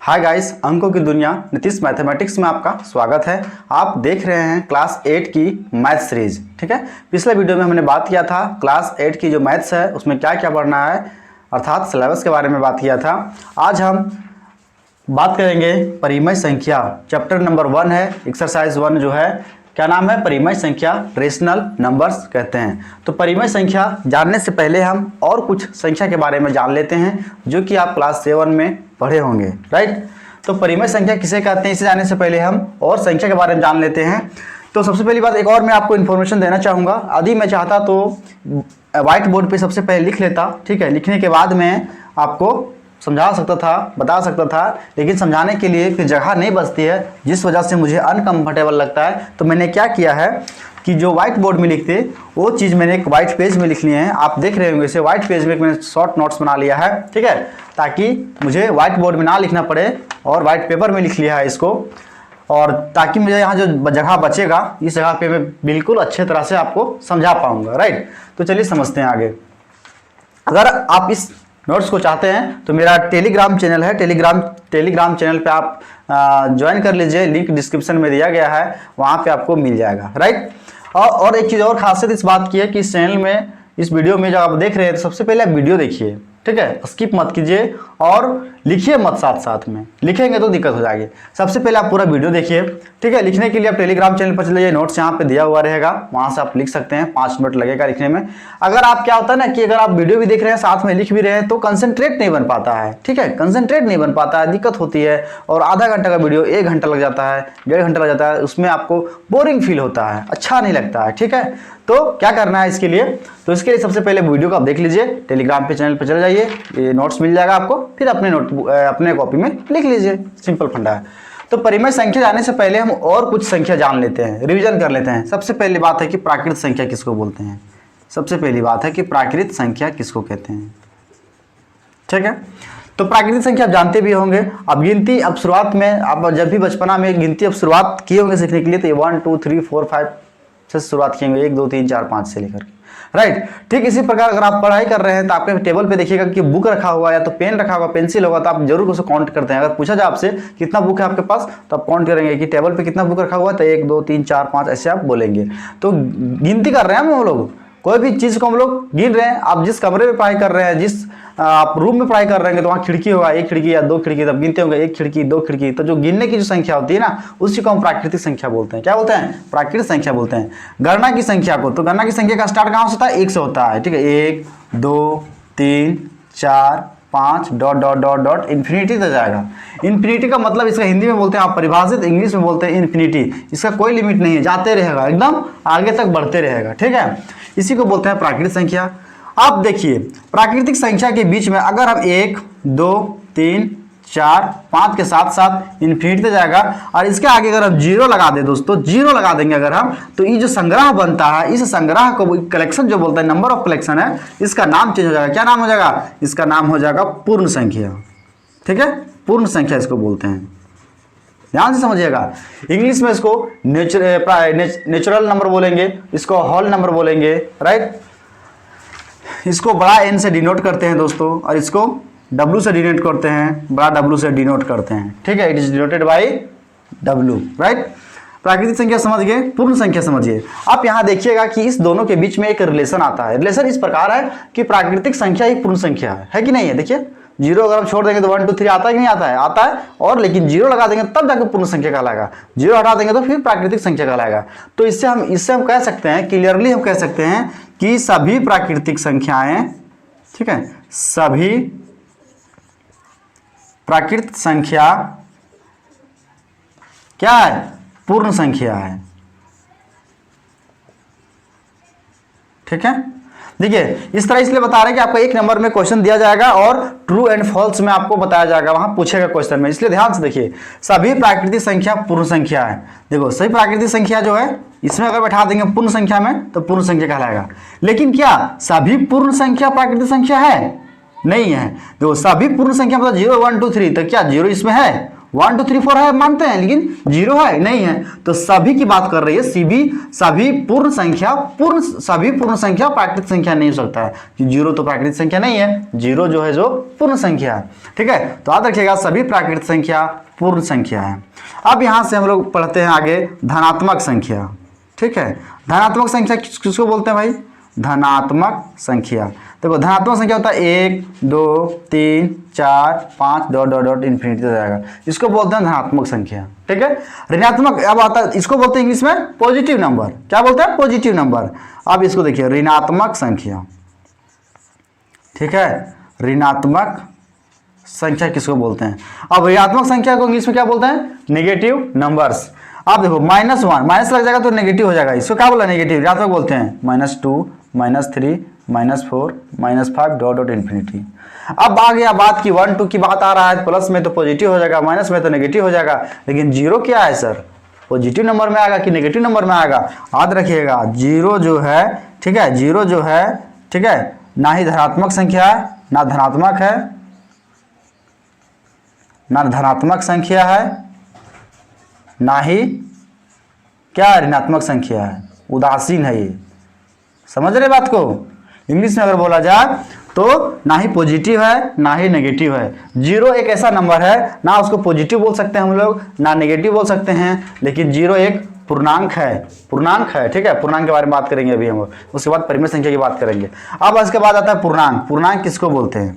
Hi guys, अंकों की दुनिया नीतीश मैथमेटिक्स में आपका स्वागत है। आप देख रहे हैं क्लास 8 की मैथ सीरीज। ठीक है, पिछले वीडियो में हमने बात किया था क्लास 8 की जो मैथ्स है उसमें क्या क्या पढ़ना है, अर्थात सिलेबस के बारे में बात किया था। आज हम बात करेंगे परिमेय संख्या, चैप्टर नंबर 1 है, एक्सरसाइज 1 जो है, क्या नाम है, परिमेय संख्या, रेशनल नंबर्स कहते हैं। तो परिमेय संख्या जानने से पहले हम और कुछ संख्या के बारे में जान लेते हैं जो कि आप क्लास 7 में पढ़े होंगे, राइट। तो परिमेय संख्या किसे कहते हैं इसे जानने से पहले हम और संख्या के बारे में जान लेते हैं। तो सबसे पहली बात एक और मैं आपको इन्फॉर्मेशन देना चाहूँगा। यदि मैं चाहता तो व्हाइट बोर्ड पे सबसे पहले लिख लेता, ठीक है, लिखने के बाद मैं आपको समझा सकता था, बता सकता था, लेकिन समझाने के लिए फिर जगह नहीं बचती है, जिस वजह से मुझे अनकंफर्टेबल लगता है। तो मैंने क्या किया है कि जो व्हाइट बोर्ड में लिखते वो चीज़ मैंने एक व्हाइट पेज में लिख लिए हैं। आप देख रहे होंगे इसे, व्हाइट पेज में मैंने शॉर्ट नोट्स बना लिया है, ठीक है, ताकि मुझे व्हाइट बोर्ड में ना लिखना पड़े और व्हाइट पेपर में लिख लिया है इसको, और ताकि मुझे यहाँ जो जगह बचेगा इस जगह पे मैं बिल्कुल अच्छे तरह से आपको समझा पाऊंगा, राइट। तो चलिए समझते हैं आगे। अगर आप इस नोट्स को चाहते हैं तो मेरा टेलीग्राम चैनल है, टेलीग्राम चैनल पे आप ज्वाइन कर लीजिए, लिंक डिस्क्रिप्शन में दिया गया है, वहाँ पे आपको मिल जाएगा, राइट। और एक चीज़ और खासियत इस बात की है कि इस चैनल में, इस वीडियो में जो आप देख रहे हैं, तो सबसे पहले आप वीडियो देखिए, ठीक है, स्किप मत कीजिए और लिखिए मत, साथ साथ में लिखेंगे तो दिक्कत हो जाएगी। सबसे पहले आप पूरा वीडियो देखिए, ठीक है। लिखने के लिए आप टेलीग्राम चैनल पर चले जाइए, नोट्स यहाँ पे दिया हुआ रहेगा, वहाँ से आप लिख सकते हैं, 5 मिनट लगेगा लिखने में। अगर आप क्या होता है ना कि अगर आप वीडियो भी देख रहे हैं साथ में लिख भी रहे हैं तो कंसंट्रेट नहीं बन पाता है, ठीक है, कंसंट्रेट नहीं बन पाता है, दिक्कत होती है। और आधा घंटा का वीडियो 1 घंटा लग जाता है, 1.5 घंटा लग जाता है, उसमें आपको बोरिंग फील होता है, अच्छा नहीं लगता है, ठीक है। तो क्या करना है इसके लिए, तो इसके लिए सबसे पहले वीडियो को आप देख लीजिए, टेलीग्राम पे चैनल पे चले जाइए, ये नोट्स मिल जाएगा आपको, फिर अपने कॉपी में लिख लीजिए, सिंपल फंडा है। तो परिमेय संख्या जानने से पहले हम और कुछ संख्या जान लेते हैं, रिवीजन कर लेते हैं। सबसे पहली बात है कि प्राकृत संख्या किसको बोलते हैं। सबसे पहली बात है कि प्राकृत संख्या किसको कहते हैं, ठीक है। तो प्राकृतिक संख्या आप जानते भी होंगे। अब गिनती, अब शुरुआत में आप जब भी बचपना में गिनती अब शुरुआत किए होंगे सीखने के लिए, तो 1 2 3 4 5 से शुरुआत किएंगे, 1 2 3 4 5 से लेकर के, राइट। ठीक इसी प्रकार अगर आप पढ़ाई कर रहे हैं तो आपके टेबल पे देखिएगा कि बुक रखा हुआ या तो पेन रखा हुआ, पेंसिल होगा, तो आप जरूर उसे काउंट करते हैं। अगर पूछा जाए आपसे कितना बुक है आपके पास, तो आप काउंट करेंगे कि टेबल पे कितना बुक रखा हुआ है, तो 1 2 3 4 5 ऐसे आप बोलेंगे। तो गिनती कर रहे हैं हम लोग, कोई भी चीज़ को हम लोग गिन रहे हैं। आप जिस कमरे में पढ़ाई कर रहे हैं, जिस आप रूम में पढ़ाई कर रहे हैं, तो वहाँ खिड़की होगा, 1 खिड़की या 2 खिड़की, तब गिनते होंगे 1 खिड़की 2 खिड़की। तो जो गिनने की जो संख्या होती है ना, उसी को हम प्राकृतिक संख्या बोलते हैं। क्या बोलते हैं? प्राकृतिक संख्या बोलते हैं। गणना की संख्या को, तो गणना की संख्या का स्टार्ट कहाँ से होता है? 1 से होता है, ठीक है। 1 2 3 4 5 dot dot dot dot infinity तक जाएगा। इन्फिनिटी का मतलब इसका हिंदी में बोलते हैं आप परिभाषित, इंग्लिश में बोलते हैं इन्फिनिटी। इसका कोई लिमिट नहीं है, जाते रहेगा, एकदम आगे तक बढ़ते रहेगा, ठीक है। इसी को बोलते हैं प्राकृतिक संख्या। आप देखिए प्राकृतिक संख्या के बीच में अगर हम 1 2 3 4 5 के साथ साथ इन्फिनिटी तक जाएगा, और इसके आगे अगर हम 0 लगा दें दोस्तों, 0 लगा देंगे अगर हम, तो ये जो संग्रह बनता है, इस संग्रह को कलेक्शन जो बोलते हैं, नंबर ऑफ कलेक्शन है, इसका नाम चेंज हो जाएगा। क्या नाम हो जाएगा? इसका नाम हो जाएगा पूर्ण संख्या, ठीक है। पूर्ण संख्या इसको बोलते हैं, ध्यान से समझिएगा। इंग्लिश में इसको नेचुरल नंबर बोलेंगे, इसको होल नंबर बोलेंगे, राइट। इसको बड़ा एन से डिनोट करते हैं दोस्तों, और इसको W से डिनोट करते हैं, बड़ा W से डिनोट करते हैं, ठीक है। It is denoted by W, right. प्राकृतिक संख्या समझ गए, पूर्ण संख्या समझिए। आप यहाँ देखिएगा कि इस दोनों के बीच में एक रिलेशन आता है। रिलेशन इस प्रकार है कि प्राकृतिक संख्या ही पूर्ण संख्या है कि नहीं है। देखिए 0 अगर हम छोड़ देंगे तो 1 2 3 आता है कि नहीं आता है? आता है। और लेकिन 0 लगा देंगे तब जाकर पूर्ण संख्या कहलाएगा, 0 हटा देंगे तो फिर प्राकृतिक संख्या कहलाएगा। तो इससे हम कह सकते हैं, क्लियरली हम कह सकते हैं कि सभी प्राकृतिक संख्याएं, ठीक है, सभी प्राकृतिक संख्या क्या है? पूर्ण संख्या है, ठीक है। देखिए इस तरह इसलिए बता रहे हैं कि आपको 1 नंबर में क्वेश्चन दिया जाएगा और ट्रू एंड फॉल्स में आपको बताया जाएगा, वहां पूछेगा क्वेश्चन में, इसलिए ध्यान से देखिए। सभी प्राकृतिक संख्या पूर्ण संख्या है। देखो सभी प्राकृतिक संख्या जो है, इसमें अगर बैठा देंगे पूर्ण संख्या में तो पूर्ण संख्या कहलाएगा। लेकिन क्या सभी पूर्ण संख्या प्राकृतिक संख्या है? नहीं है। देखो सभी पूर्ण संख्या मतलब 0 1 2 3, तो क्या 0 इसमें है? 1 2 3 4 है मानते हैं, लेकिन 0 है नहीं है। तो सभी की बात कर रही है, सभी पूर्ण संख्या प्राकृतिक संख्या नहीं हो सकता है, 0 तो प्राकृतिक संख्या नहीं है, 0 जो है जो पूर्ण संख्या है। ठीक है, तो याद रखिएगा सभी प्राकृतिक संख्या पूर्ण संख्या है। अब यहां से हम लोग पढ़ते हैं आगे धनात्मक संख्या। ठीक है, धनात्मक संख्या किसको बोलते हैं भाई? धनात्मक संख्या। देखो धनात्मक संख्या होता है 1 2 3 4 5 डॉट डॉट डॉट इन्फिनिटी तक जाएगा, इसको बोलते हैं धनात्मक संख्या। ठीक है, ऋणात्मक अब आता है, इसको बोलते हैं इंग्लिश में पॉजिटिव नंबर। क्या बोलते हैं? Positive number. अब इसको देखिए ऋणात्मक संख्या। ठीक है, ऋणात्मक संख्या किसको बोलते हैं? अब ऋणात्मक संख्या को इंग्लिश में क्या बोलते हैं? Negative numbers. आप देखो -1 माइनस लग जाएगा तो नेगेटिव हो जाएगा, इसको क्या बोला? नेगेटिव। ऋणात्मक बोलते हैं -2 -3 -4 -5 डॉट डॉट इन्फिनिटी। अब आ गया बात की 1 2 की बात आ रहा है, प्लस में तो पॉजिटिव हो जाएगा, माइनस में तो नेगेटिव हो जाएगा, लेकिन 0 क्या है सर? पॉजिटिव नंबर में आएगा कि नेगेटिव नंबर में आएगा? याद रखिएगा 0 जो है, ठीक है, 0 जो है, ठीक है, ना ही धनात्मक संख्या है, ना धनात्मक है, ना धनात्मक संख्या है, ना ही क्या ऋणात्मक संख्या है, उदासीन है ये। समझ रहे बात को? इंग्लिश में अगर बोला जाए तो ना ही पॉजिटिव है ना ही नेगेटिव है। 0 एक ऐसा नंबर है, ना उसको पॉजिटिव बोल सकते हैं हम लोग, ना नेगेटिव बोल सकते हैं, लेकिन 0 एक पूर्णांक है। ठीक है, पूर्णांक के बारे में बात करेंगे अभी हम, उसके बाद परिमेय संख्या की बात करेंगे। अब इसके बाद आता है पूर्णांक। पूर्णांक किसको बोलते हैं?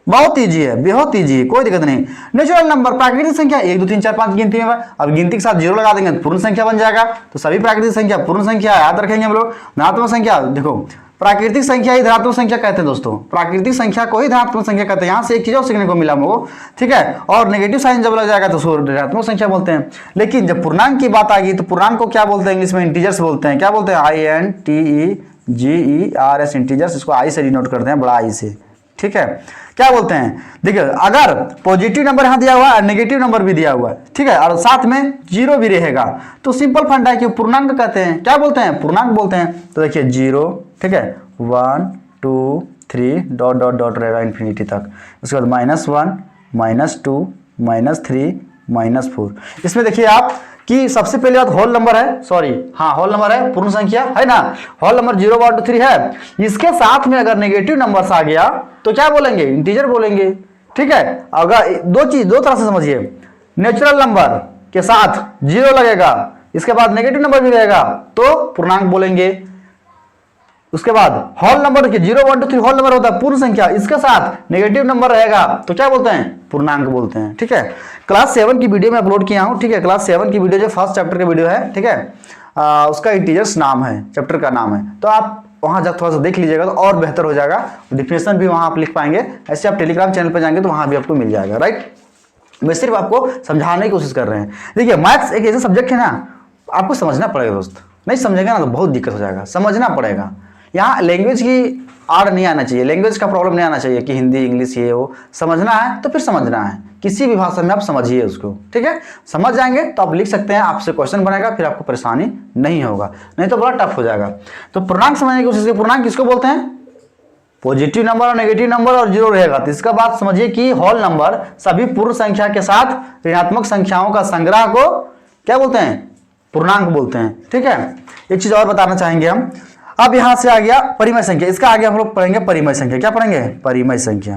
बहुत ईजी है, बेहद ईजी है, कोई दिक्कत नहीं। नेचुरल नंबर प्राकृतिक संख्या 1 2 3 4 5 गिनती में, अब गिनती के साथ 0 लगा देंगे तो पूर्ण संख्या बन जाएगा। तो सभी प्राकृतिक संख्या पूर्ण संख्या याद रखेंगे हम लोग। धनात्मक संख्या, देखो प्राकृतिक संख्या ही धनात्मक संख्या कहते हैं दोस्तों, प्राकृतिक संख्या को ही धनात्मक संख्या कहते हैं। यहाँ से एक चीज और सीखने को मिला हमको, ठीक है। और नेगेटिव साइन जब लग जाएगा तो उसको ऋणात्मक संख्या बोलते हैं। लेकिन जब पूर्णांक की बात आ गई तो पूर्णांक को क्या बोलते हैं? इंग्लिश में इंटीजर्स बोलते हैं। क्या बोलते हैं? INTEGERS इंटीजर्स, इसको आई से डिनोट करते हैं, बड़ा आई से। ठीक है, क्या बोलते हैं? देखिए अगर पॉजिटिव नंबर यहां दिया हुआ है, नेगेटिव नंबर भी दिया हुआ है, ठीक है, और साथ में 0 भी रहेगा, तो सिंपल फंडा है कि पूर्णांक कहते हैं। क्या बोलते हैं? पूर्णांक बोलते हैं। तो देखिए 0, ठीक है, 1 2 3 डॉट डॉट डॉट रहेगा इन्फिनिटी तक। उसके बाद -1 -2 -3 -4। इसमें देखिए आप कि सबसे पहले बात होल नंबर है, सॉरी हाँ होल नंबर है, पूर्ण संख्या है ना, होल नंबर 0 1 2 3 है। इसके साथ में अगर नेगेटिव नंबर्स आ गया तो क्या बोलेंगे? इंटीजर बोलेंगे। ठीक है, अगर दो तरह से समझिए, नेचुरल नंबर के साथ 0 लगेगा, इसके बाद नेगेटिव नंबर भी रहेगा तो पूर्णांक बोलेंगे। उसके बाद होल नंबर के 0 1 2 3 होल नंबर होता है पूर्ण संख्या, इसके साथ नेगेटिव नंबर रहेगा तो क्या बोलते हैं? पूर्णांक बोलते हैं। ठीक है, क्लास 7 की वीडियो में अपलोड किया हूं। ठीक है, क्लास 7 की वीडियो जो फर्स्ट चैप्टर का वीडियो है, ठीक है, उसका इंटीजर्स नाम है, चैप्टर का नाम है, तो आप वहां जब थोड़ा सा देख लीजिएगा तो और बेहतर हो जाएगा। डिफिनेशन भी वहां आप लिख पाएंगे। ऐसे आप टेलीग्राम चैनल पर जाएंगे तो वहां भी आपको मिल जाएगा। राइट, मैं सिर्फ आपको समझाने की कोशिश कर रहे हैं। देखिए मैथ्स एक ऐसा सब्जेक्ट है ना, आपको समझना पड़ेगा दोस्त, नहीं समझेगा ना तो बहुत दिक्कत हो जाएगा, समझना पड़ेगा। यहाँ लैंग्वेज की आड़ नहीं आना चाहिए, लैंग्वेज का प्रॉब्लम नहीं आना चाहिए कि हिंदी इंग्लिश ये वो, समझना है तो फिर समझना है, किसी भी भाषा में आप समझिए उसको। ठीक है, समझ जाएंगे तो आप लिख सकते हैं, आपसे क्वेश्चन बनेगा, फिर आपको परेशानी नहीं होगा, नहीं तो बड़ा टफ हो जाएगा। तो पूर्णांक समझने की कोशिश करिए। पूर्णांक किसको बोलते हैं? पॉजिटिव नंबर और नेगेटिव नंबर और 0 रहेगा तो इसका बात समझिए कि होल नंबर सभी पूर्ण संख्या के साथ ऋणात्मक संख्याओं का संग्रह को क्या बोलते हैं? पूर्णांक बोलते हैं। ठीक है, एक चीज और बताना चाहेंगे हम। अब यहां से आ गया परिमेय संख्या, इसका आगे हम लोग पढ़ेंगे परिमेय संख्या। क्या पढ़ेंगे? परिमेय संख्या।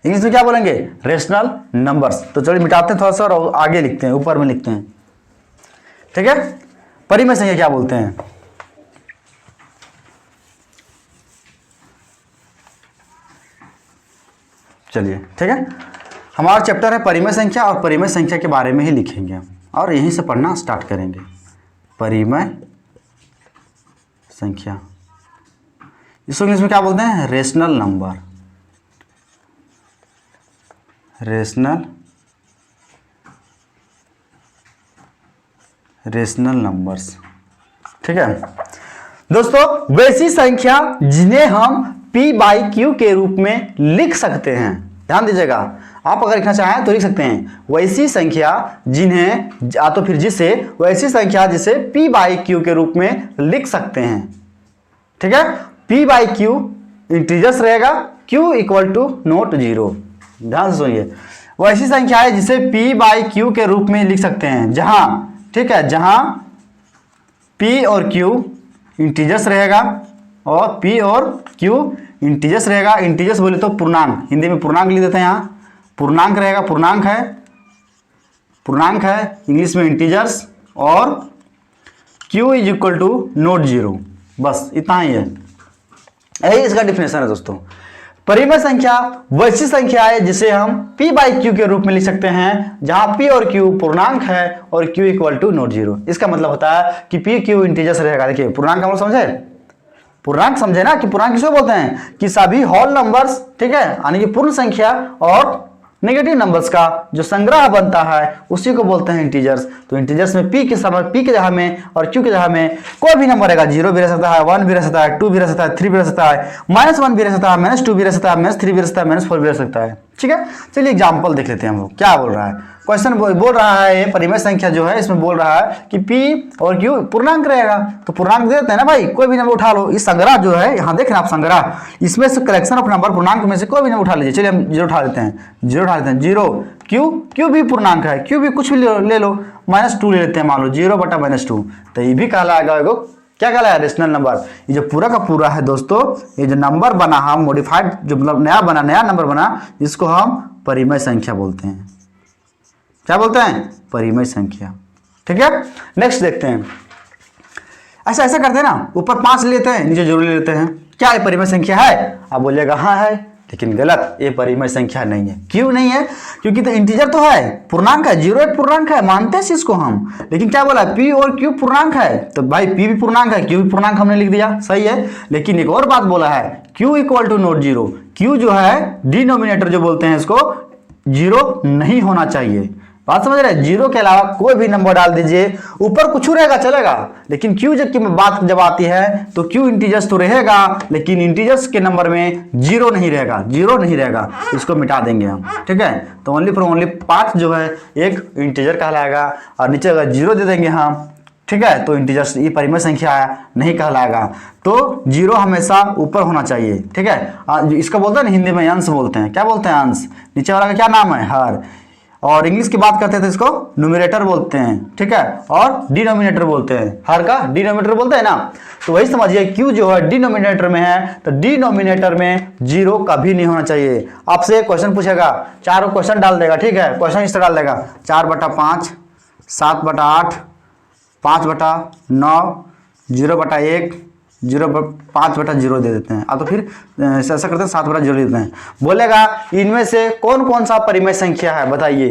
इंग्लिश में क्या बोलेंगे? Rational numbers. तो चलिए मिटाते हैं थोड़ा सा और आगे लिखते हैं, ऊपर में लिखते हैं। ठीक है, परिमेय संख्या क्या बोलते हैं? चलिए ठीक है, हमारा चैप्टर है परिमेय संख्या और परिमेय संख्या के बारे में ही लिखेंगे हम और यहीं से पढ़ना स्टार्ट करेंगे। परिमेय संख्या, इसको इंग्लिश में क्या बोलते हैं? Rational number. Rational numbers. ठीक है दोस्तों, वैसी संख्या जिन्हें हम p/q के रूप में लिख सकते हैं। ध्यान दीजिएगा, आप अगर लिखना चाहें तो लिख सकते हैं वैसी संख्या जिन्हें या तो फिर जिसे, वैसी संख्या जिसे p/q के रूप में लिख सकते हैं। ठीक है, p/q इंटीजर्स रहेगा, q इक्वल टू नोट 0। ध्यान से सुनिए, वो ऐसी संख्या है जिसे p बाई q के रूप में लिख सकते हैं, जहां, ठीक है, जहां p और q इंटीजर्स रहेगा, और p और q इंटीजर्स रहेगा। इंटीजर्स बोले तो पूर्णांक, हिंदी में पूर्णांक लिख देते हैं, यहाँ पूर्णांक रहेगा, पूर्णांक है इंग्लिश में इंटीजर्स, और q is equal to not 0। बस इतना ही है, यही इसका डिफिनेशन है दोस्तों। परिमेय संख्या वैसी संख्या है जिसे हम p बाई q के रूप में लिख सकते हैं, जहां p और q पूर्णांक है और q इक्वल टू नोट 0। इसका मतलब होता है कि p q इंटीजर्स रहेगा। देखिए पूर्णांक हम लोग समझे, पूर्णांक समझे ना, कि पूर्णांक किसको बोलते हैं, कि सभी होल नंबर्स, ठीक है, यानी कि पूर्ण संख्या और नेगेटिव नंबर्स का जो संग्रह बनता है उसी को बोलते हैं इंटीजर्स। तो इंटीजर्स में p के समय, p के जगह में और q के जगह में कोई भी नंबर रहेगा, 0 भी रह सकता है, 1 भी रह सकता है, 2 भी रह सकता है, 3 भी रह सकता है, -1 भी रह सकता है, -2 भी रह सकता है, -3 भी रह सकता है, -4 भी रह सकता है। ठीक है, चलिए एग्जाम्पल देख लेते हैं हम लोग क्या बोल रहा है। क्वेश्चन बोल रहा है, ये परिमेय संख्या जो है इसमें बोल रहा है कि p और q पूर्णांक रहेगा, तो पूर्णांक दे देते हैं ना भाई, कोई भी नंबर उठा लो। इस संग्रह जो है यहाँ देख रहे हैं आप, संग्रह, इसमें से कलेक्शन ऑफ नंबर, पूर्णांक में से कोई भी नंबर उठा लीजिए। चलिए हम 0 उठा लेते हैं, 0 उठा लेते हैं, 0 q भी पूर्णांक है, q भी कुछ भी ले लो, -2 ले लेते हैं, मान लो 0/-2, तो ये भी कहलाएगा एगो, क्या कहलाएगा, रेशनल नंबर। ये जो पूरा का पूरा है दोस्तों, ये जो नंबर बना हम मॉडिफाइड, जो मतलब नया नंबर बना, इसको हम परिमेय संख्या बोलते हैं। क्या बोलते हैं, परिमेय संख्या। ठीक है, नेक्स्ट देखते हैं। ऐसा करते हैं ना, ऊपर 5 लेते हैं, नीचे 0 ले लेते हैं, क्या ये परिमेय संख्या है? आप बोलिएगा हाँ है, लेकिन गलत, ये परिमेय संख्या नहीं है। क्यों नहीं है? क्योंकि तो इंटीजर तो है, पूर्णांक है, 0 एक पूर्णांक है, मानते हैं इसको हम, लेकिन क्या बोला, p और q पूर्णांक है, तो भाई p भी पूर्णांक है, q भी पूर्णांक हमने लिख दिया, सही है। लेकिन एक और बात बोला है, q equal to not 0, q जो है डिनोमिनेटर जो बोलते हैं इसको, 0 नहीं होना चाहिए। बात समझ रहे हैं, 0 के अलावा कोई भी नंबर डाल दीजिए, ऊपर कुछ रहेगा चलेगा, लेकिन q बात जब आती है तो q इंटीजर्स तो रहेगा, लेकिन इंटीजर्स के नंबर में 0 नहीं रहेगा, 0 नहीं रहेगा, इसको मिटा देंगे हम। ठीक है, तो ओनली फॉर ओनली 5 जो है एक इंटीजर कहलाएगा, और नीचे अगर 0 दे देंगे हम, ठीक है, तो इंटीजर्स ये परिमेय संख्या नहीं कहलाएगा। तो 0 हमेशा ऊपर होना चाहिए। ठीक है, इसको बोलते हैं ना हिंदी में अंश बोलते हैं, क्या बोलते हैं, अंश। नीचे वाला का क्या नाम है, हर। और इंग्लिश की बात करते हैं तो इसको न्यूमरेटर बोलते हैं। ठीक है, और डिनोमिनेटर बोलते हैं, हर का डिनोमिनेटर बोलते हैं ना। तो वही समझिए, q जो है डिनोमिनेटर में है, तो डिनोमिनेटर में 0 कभी नहीं होना चाहिए। आपसे क्वेश्चन पूछेगा, 4 क्वेश्चन डाल देगा, ठीक है, क्वेश्चन इस तरह डाल देगा, 4/5, 7/8, 5/9, 0/1, 5/0 दे देते हैं। अब तो फिर ऐसा करते हैं 7/0 दे देते हैं। बोलेगा इनमें से कौन कौन सा परिमेय संख्या है, बताइए।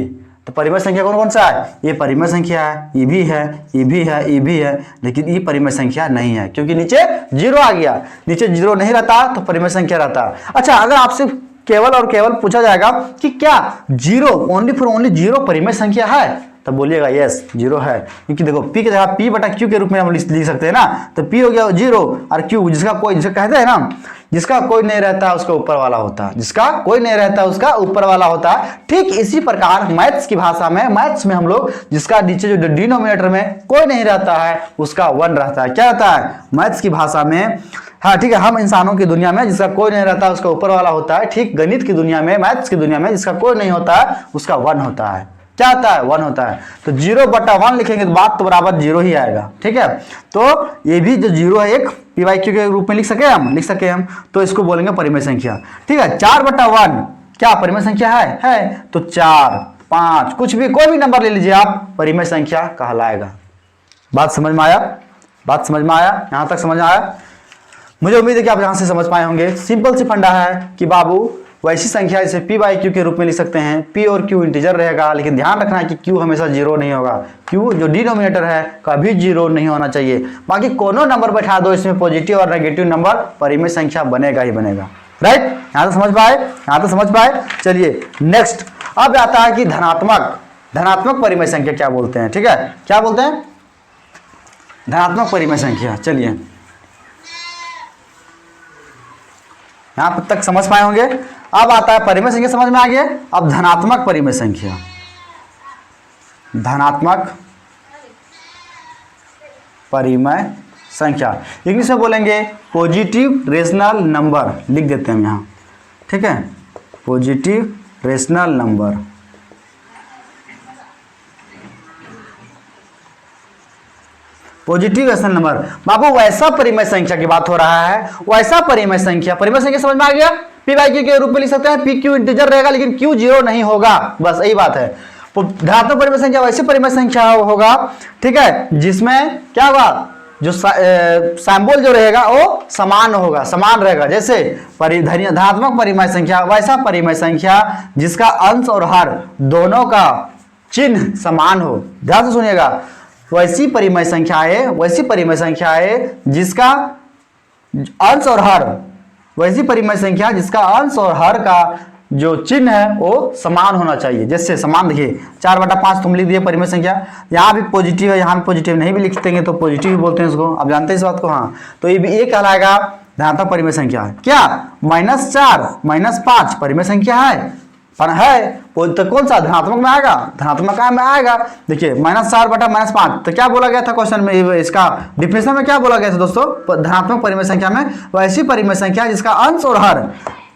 तो परिमेय संख्या कौन कौन सा है, ये परिमेय संख्या है, ये भी है, ये भी है, ये भी है, लेकिन ये परिमेय संख्या नहीं है, क्योंकि नीचे 0 आ गया। नीचे 0 नहीं रहता तो परिमेय संख्या रहता। अच्छा, अगर आपसे केवल और केवल पूछा जाएगा कि क्या 0 ओनली फॉर ओनली 0 परिमेय संख्या है, तब बोलिएगा यस 0 है, क्योंकि देखो p के जगह p/q के रूप में हम लिख सकते हैं ना। तो p हो गया 0, और q जिसका कहते हैं ना, जिसका कोई नहीं रहता उसका ऊपर वाला होता है, जिसका कोई नहीं रहता उसका ऊपर वाला होता है। ठीक इसी प्रकार मैथ्स की भाषा में, मैथ्स में हम लोग जिसका नीचे जो डिनोमिनेटर में कोई नहीं रहता है उसका 1 रहता है। क्या रहता है मैथ्स की भाषा में? हाँ ठीक है, हम इंसानों की दुनिया में जिसका कोई नहीं रहता उसका ऊपर वाला होता है। ठीक गणित की दुनिया में, मैथ्स की दुनिया में जिसका कोई नहीं होता है उसका 1 होता है। क्या होता है, 1 होता है। तो 0/1 लिखेंगे तो बात तो बराबर 0 ही आएगा। ठीक है, तो ये भी जो 0 है एक p/q के रूप में लिख सके हम, तो इसको बोलेंगे परिमेय संख्या। ठीक है, 4/1 क्या परिमेय संख्या है, तो 4, 5 कुछ भी कोई भी नंबर ले लीजिए आप, परिमेय संख्या कहलाएगा। बात समझ में आया, यहाँ तक समझ में आया? मुझे उम्मीद है कि आप यहाँ से समझ पाए होंगे। सिंपल सी फंडा है कि बाबू वैसी संख्या इसे p/q के रूप में लिख सकते हैं। p और q इंटीजर रहेगा, लेकिन ध्यान रखना है कि q हमेशा 0 नहीं होगा। q जो डिनोमिनेटर है कभी 0 नहीं होना चाहिए। बाकी कोनो नंबर बैठा दो इसमें, पॉजिटिव और नेगेटिव नंबर, परिमेय संख्या बनेगा ही बनेगा। राइट, यहाँ तो समझ पाए। चलिए नेक्स्ट, अब आता है कि धनात्मक परिमेय संख्या क्या बोलते हैं। ठीक है, क्या बोलते हैं, धनात्मक परिमेय संख्या। चलिए यहाँ तक समझ पाए होंगे। अब आता है परिमेय संख्या, समझ में आ गया। अब धनात्मक परिमेय संख्या, धनात्मक परिमेय संख्या इंग्लिश में बोलेंगे पॉजिटिव रेशनल नंबर, लिख देते हैं हम यहाँ ठीक है, positive rational number. Positive rational number बाबू वैसा परिमेय संख्या की बात हो रहा है, वैसा परिमेय संख्या समझ में आ गया। पी बाई क्यू के रूप में लिख सकते हैं, पी क्यू इंटीजर रहेगा लेकिन क्यू जीरो नहीं होगा, बस यही बात है। धनात्मक परिमेय संख्या वैसी परिमेय संख्या होगा, ठीक है, जिसमें क्या होगा, जो सिंबल जो रहेगा वो समान होगा, समान रहेगा। जैसे धनात्मक परिमेय संख्या वैसा परिमेय संख्या जिसका अंश और हर दोनों का चिन्ह समान हो। ध्यान से सुनिएगा, वैसी परिमेय संख्या है जिसका अंश और हर, वैसी परिमेय संख्या जिसका अंश और हर का जो चिन्ह है वो समान होना चाहिए। जैसे समान देखिए 4/5 तुम लिख दिए परिमेय संख्या, यहाँ भी पॉजिटिव है, यहाँ भी पॉजिटिव नहीं भी लिख देंगे तो पॉजिटिव बोलते हैं इसको, आप जानते हैं इस बात को। हाँ, तो ये कहलाएगा धनात्मक परिमेय संख्या है। क्या -4 -5 परिमेय संख्या है, पर है तो कौन सा धनात्मक में आएगा, धनात्मक में आएगा। देखिए -4/-5 तो क्या बोला गया था क्वेश्चन में, इसका डिफिनेशन में क्या बोला गया था दोस्तों, धनात्मक परिमेय संख्या में वैसी परिमेय संख्या जिसका अंश और हर,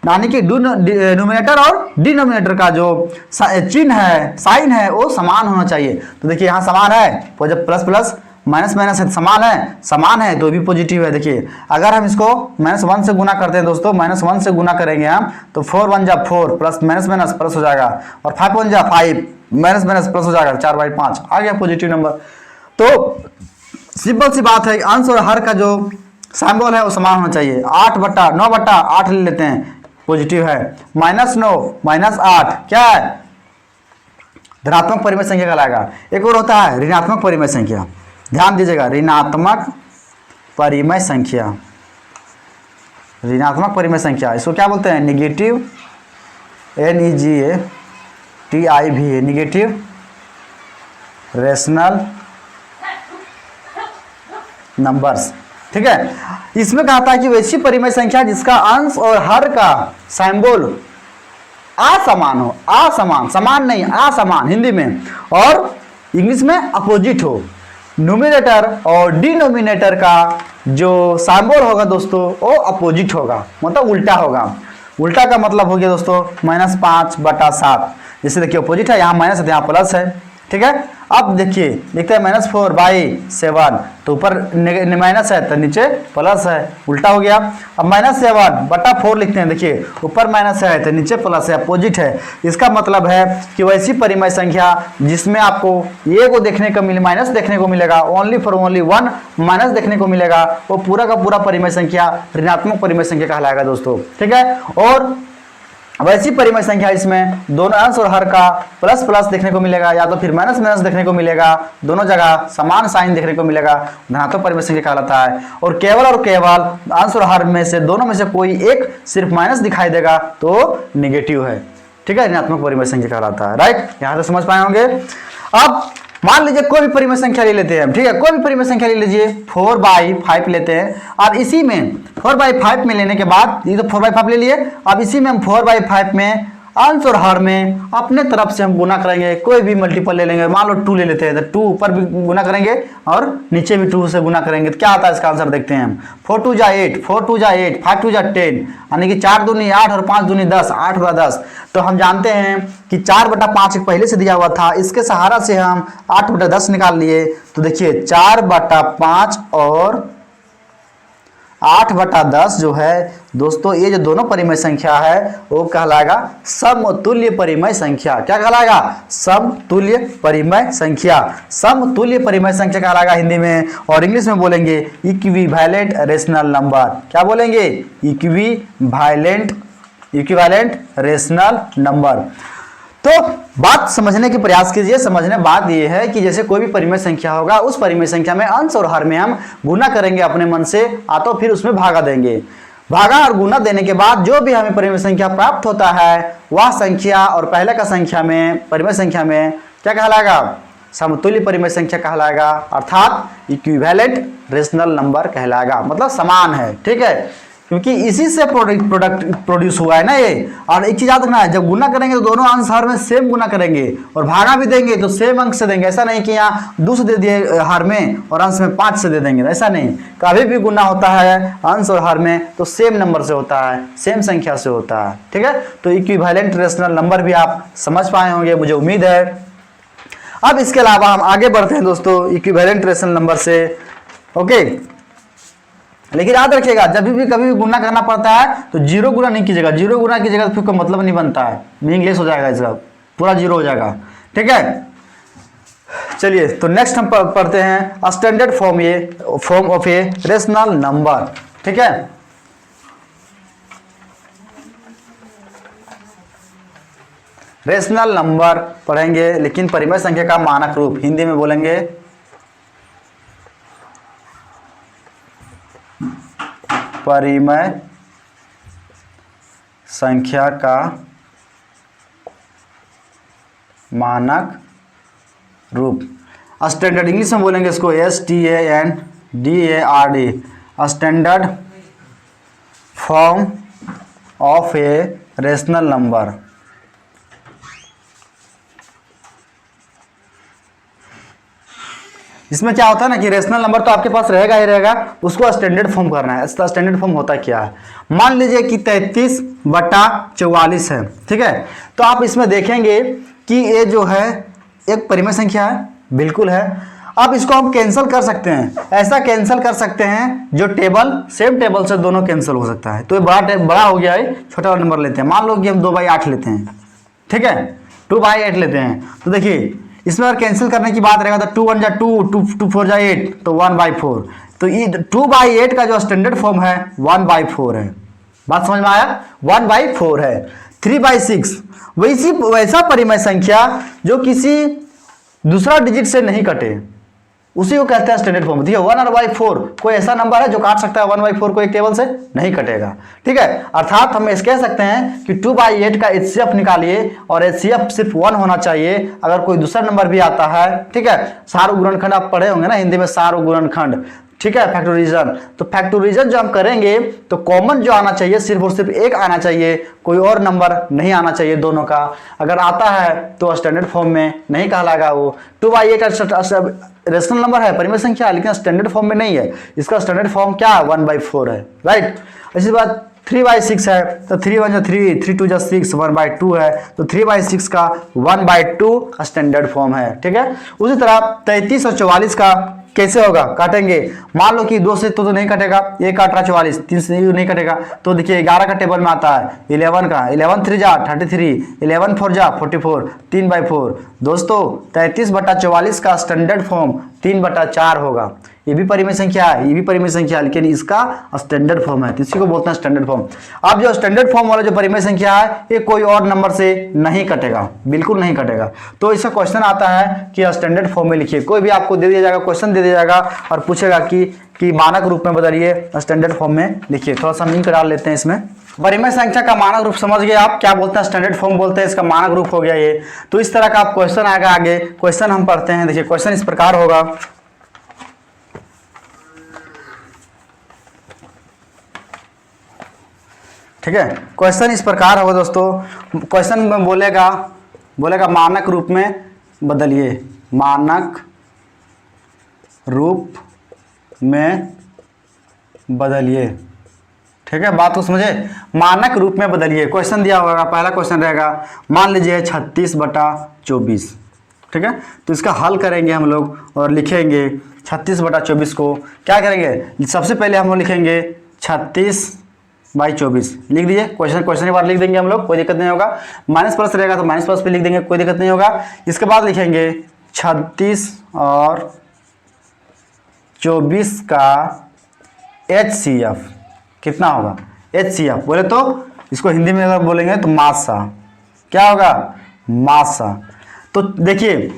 यानी कि न्यूमरेटर और डिनोमिनेटर का जो चिन्ह है, साइन है, वो समान होना चाहिए। तो देखिए यहाँ समान है, तो जब प्लस प्लस माइनस माइनस है, समान है तो भी पॉजिटिव है। देखिए अगर हम इसको -1 से गुना करते हैं दोस्तों, -1 से गुना करेंगे हम तो 4 1 जा 4 प्लस माइनस माइनस प्लस हो जाएगा, और 5 1 जा 5 माइनस माइनस प्लस हो जाएगा, 4/5 आ गया पॉजिटिव नंबर। तो सिंपल सी बात है, अंश और हर का जो सिंबल है वो समान होना चाहिए। 9/8 ले लेते हैं, पॉजिटिव है। -9 -8 क्या है, धनात्मक परिमेय संख्या कहलाएगा। एक और होता है ऋणात्मक परिमेय संख्या, ध्यान दीजिएगा, ऋणात्मक परिमेय संख्या, ऋणात्मक परिमेय संख्या इसको क्या बोलते हैं, negative, NEGATIV, negative rational numbers. ठीक है, इसमें कहा था कि वैसी परिमेय संख्या जिसका अंश और हर का सिंबल असमान हो, समान नहीं, असमान हिंदी में, और इंग्लिश में अपोजिट हो। न्यूमरेटर और डिनोमिनेटर का जो सिंबल होगा दोस्तों वो अपोजिट होगा, मतलब उल्टा होगा। उल्टा का मतलब हो गया दोस्तों -5/7। जैसे देखिए अपोजिट है, यहाँ माइनस है यहाँ प्लस है, ठीक है। अब देखिए लिखते हैं -4/7, तो ऊपर माइनस है तो नीचे प्लस है, उल्टा हो गया। अब -7/4 लिखते हैं, देखिए ऊपर माइनस है तो नीचे प्लस है, अपोजिट है। इसका मतलब है कि वैसी परिमेय संख्या जिसमें आपको ये को देखने को मिले, माइनस देखने को मिलेगा, ओनली 1 माइनस देखने को मिलेगा, वो पूरा का पूरा परिमेय संख्या ऋणात्मक परिमेय संख्या कहलाएगा दोस्तों, ठीक है। और वैसी परिमेय संख्या इसमें दोनों अंश और हर का प्लस प्लस देखने को मिलेगा, या तो फिर माइनस माइनस देखने को मिलेगा, दोनों जगह समान साइन देखने को मिलेगा, धनात्मक परिमेय संख्या कहलाता है। और केवल अंश और हर में से दोनों में से कोई एक सिर्फ माइनस दिखाई देगा तो निगेटिव है, ठीक है, ऋणात्मक परिमेय संख्या कहलाता है। राइट, यहाँ तक समझ पाए होंगे। अब मान लीजिए कोई भी परिमेय संख्या ले लेते हैं, ठीक है, कोई भी परिमेय संख्या ले लीजिए, 4/5 लेते हैं। और इसी में 4/5 में लेने के बाद, ये तो 4/5 ले लिए, अब इसी में हम 4/5 में अंश और हर में अपने तरफ से हम गुना करेंगे, कोई भी मल्टीपल ले लेंगे। मान लो 2 ले लेते हैं तो 2 ऊपर भी गुना करेंगे और नीचे भी 2 से गुना करेंगे, तो क्या आता है इसका आंसर देखते हैं हम। 4 2 जा 8, 4 2 जा 8, 5 2 जा 10, यानी कि 4 दूनी 8 और 5 दूनी 10, 8 हुआ 10। तो हम जानते हैं कि 4/5 पहले से दिया हुआ था, इसके सहारा से हम 8/10 निकाल लिए। तो देखिए 4/5 और 8/10 जो है दोस्तों, ये जो दोनों परिमेय संख्या है वो कहलाएगा समतुल्य परिमेय संख्या। क्या कहलाएगा, समतुल्य परिमेय संख्या। समतुल्य परिमेय संख्या कहलाएगा हिंदी में, और इंग्लिश में बोलेंगे इक्विवेलेंट रेशनल नंबर। क्या बोलेंगे, इक्विवेलेंट रेशनल नंबर। तो बात समझने के प्रयास कीजिए। समझने बात यह है कि जैसे कोई भी परिमेय संख्या होगा, उस परिमेय संख्या में अंश और हर में हम गुना करेंगे अपने मन से, तो फिर उसमें भागा देंगे। भागा और गुना देने के बाद जो भी हमें परिमेय संख्या प्राप्त होता है, वह संख्या और पहले का संख्या में, परिमेय संख्या में क्या कहलाएगा, समतुल्य परिमेय संख्या कहलाएगा, अर्थात इक्विवेलेंट रेशनल नंबर कहलाएगा, मतलब समान है, ठीक है। क्योंकि इसी से प्रोडक्ट प्रोड्यूस हुआ है ना ये। और एक चीज याद रखना है, जब गुना करेंगे तो दोनों अंश हर में सेम गुना करेंगे, और भागा भी देंगे तो सेम अंक से देंगे। ऐसा नहीं कि यहाँ 2 से दे दिए हर में और अंश में 5 से दे देंगे, ऐसा नहीं। कभी भी गुना होता है अंश और हर में तो सेम नंबर से होता है, सेम संख्या से होता है, ठीक है। तो इक्विवेलेंट रेशनल नंबर भी आप समझ पाए होंगे, मुझे उम्मीद है। अब इसके अलावा हम आगे बढ़ते हैं दोस्तों इक्विवेलेंट रेशनल नंबर से, ओके। लेकिन याद रखिएगा, जब भी कभी भी गुना करना पड़ता है तो 0 गुना नहीं कीजिएगा। 0 गुना कीजिएगा तो फिर कोई मतलब नहीं बनता है, मीनिंगलेस हो जाएगा, इसका पूरा 0 हो जाएगा, ठीक है। चलिए तो नेक्स्ट हम पढ़ते हैं standard form of a rational number, ठीक है। रेशनल नंबर पढ़ेंगे, लेकिन परिमेय संख्या का मानक रूप, हिंदी में बोलेंगे परिमेय संख्या का मानक रूप। स्टैंडर्ड इंग्लिश में बोलेंगे इसको STANDARD, standard form of a rational number. इसमें क्या होता है ना कि रेशनल नंबर तो आपके पास रहेगा ही रहेगा, उसको स्टैंडर्ड फॉर्म करना है। इसका स्टैंडर्ड फॉर्म होता क्या है, मान लीजिए कि 33/44 है, ठीक है। तो आप इसमें देखेंगे कि ये जो है एक परिमेय संख्या है, बिल्कुल है। अब इसको हम कैंसिल कर सकते हैं, ऐसा कैंसिल कर सकते हैं जो टेबल सेम टेबल से दोनों कैंसिल हो सकता है। तो ये बड़ा हो गया है, छोटा वाला नंबर लेते हैं। मान लो कि हम 2/8 लेते हैं, ठीक है, 2/8 लेते हैं। तो देखिए इसमें अगर कैंसिल करने की बात रहेगा तो 2 1 जा 2, 2 4 जा 8, तो 1/4। तो ये 2/8 का जो स्टैंडर्ड फॉर्म है 1/4 है। बात समझ में आया, 1/4 है। 3/6 वैसा परिमेय संख्या जो किसी दूसरा डिजिट से नहीं कटे, उसी को कहते हैं स्टैंडर्ड फॉर्म। देखिए 1/4 कोई ऐसा नंबर है जो काट सकता है 1/4 को एक टेबल से, नहीं कटेगा, ठीक है। अर्थात हम कह सकते हैं कि 2/8 का HCF निकालिए और HCF सिर्फ 1 होना चाहिए। अगर कोई दूसरा नंबर भी आता है, ठीक है, सारू गुणनखंड आप पढ़े होंगे ना हिंदी में, सारू गुणनखंड, ठीक है, फैक्टोरिजन। तो फैक्टोरिजन जो हम करेंगे तो कॉमन जो आना चाहिए सिर्फ और सिर्फ 1 आना चाहिए, कोई और नंबर नहीं आना चाहिए दोनों का। अगर आता है तो स्टैंडर्ड फॉर्म में नहीं कहलाएगा वो। 2/8 रेशनल नंबर है, परिमेय संख्या, लेकिन स्टैंडर्ड फॉर्म में नहीं है। इसका स्टैंडर्ड फॉर्म क्या है, 1/4 है, राइट। इसी बात 3/6 है, तो 3 1 जा 3, 3 2 जा 6, 1/2 है। तो 3/6 का 1/2 स्टैंडर्ड फॉर्म है, ठीक है। उसी तरह 33 और 44 का कैसे होगा, काटेंगे। मान लो कि 2 से तो नहीं कटेगा, 1 काट रहा 44, 3 से नहीं कटेगा। तो देखिए 11 का टेबल में आता है 11 का, 11 3 जा 33, 11 4 जा 44, 3/4। दोस्तों 33/44 का स्टैंडर्ड फॉर्म 3/4 होगा। ये भी परिमेय संख्या है, ये भी परिमेय संख्या है, लेकिन इसका स्टैंडर्ड फॉर्म है, तो इसी को बोलते हैं स्टैंडर्ड फॉर्म। अब जो स्टैंडर्ड फॉर्म वाला जो परिमेय संख्या है ये कोई और नंबर से नहीं कटेगा, बिल्कुल नहीं कटेगा। तो इसका क्वेश्चन आता है कि स्टैंडर्ड फॉर्म में लिखिए। कोई भी आपको दे दिया जाएगा, क्वेश्चन दे दिया जाएगा और पूछेगा कि मानक रूप में बदलिए, स्टैंडर्ड फॉर्म में लिखिए। थोड़ा सा लिंक डाल लेते हैं इसमें। परिमेय संख्या का मानक रूप समझ गए आप, क्या बोलते हैं स्टैंडर्ड फॉर्म बोलते हैं, इसका मानक रूप हो गया ये। तो इस तरह का आप क्वेश्चन आएगा आगे। क्वेश्चन हम पढ़ते हैं, देखिए क्वेश्चन इस प्रकार होगा। ठीक है, क्वेश्चन इस प्रकार होगा दोस्तों। क्वेश्चन में बोलेगा मानक रूप में बदलिए, मानक रूप में बदलिए। ठीक है, बात को समझे, मानक रूप में बदलिए। क्वेश्चन दिया होगा, पहला क्वेश्चन रहेगा, मान लीजिए 36/24। ठीक है, तो इसका हल करेंगे हम लोग और लिखेंगे 36/24 को। क्या करेंगे, सबसे पहले हम लोग लिखेंगे 36/24 लिख दीजिए। क्वेश्चन के बाद लिख देंगे हम लोग, कोई दिक्कत नहीं होगा। माइनस प्लस रहेगा तो माइनस प्लस पे लिख देंगे, कोई दिक्कत नहीं होगा। इसके बाद लिखेंगे 36 और 24 का HCF कितना होगा। HCF बोले तो इसको हिंदी में अगर बोलेंगे तो मासा, क्या होगा, मासा। तो देखिए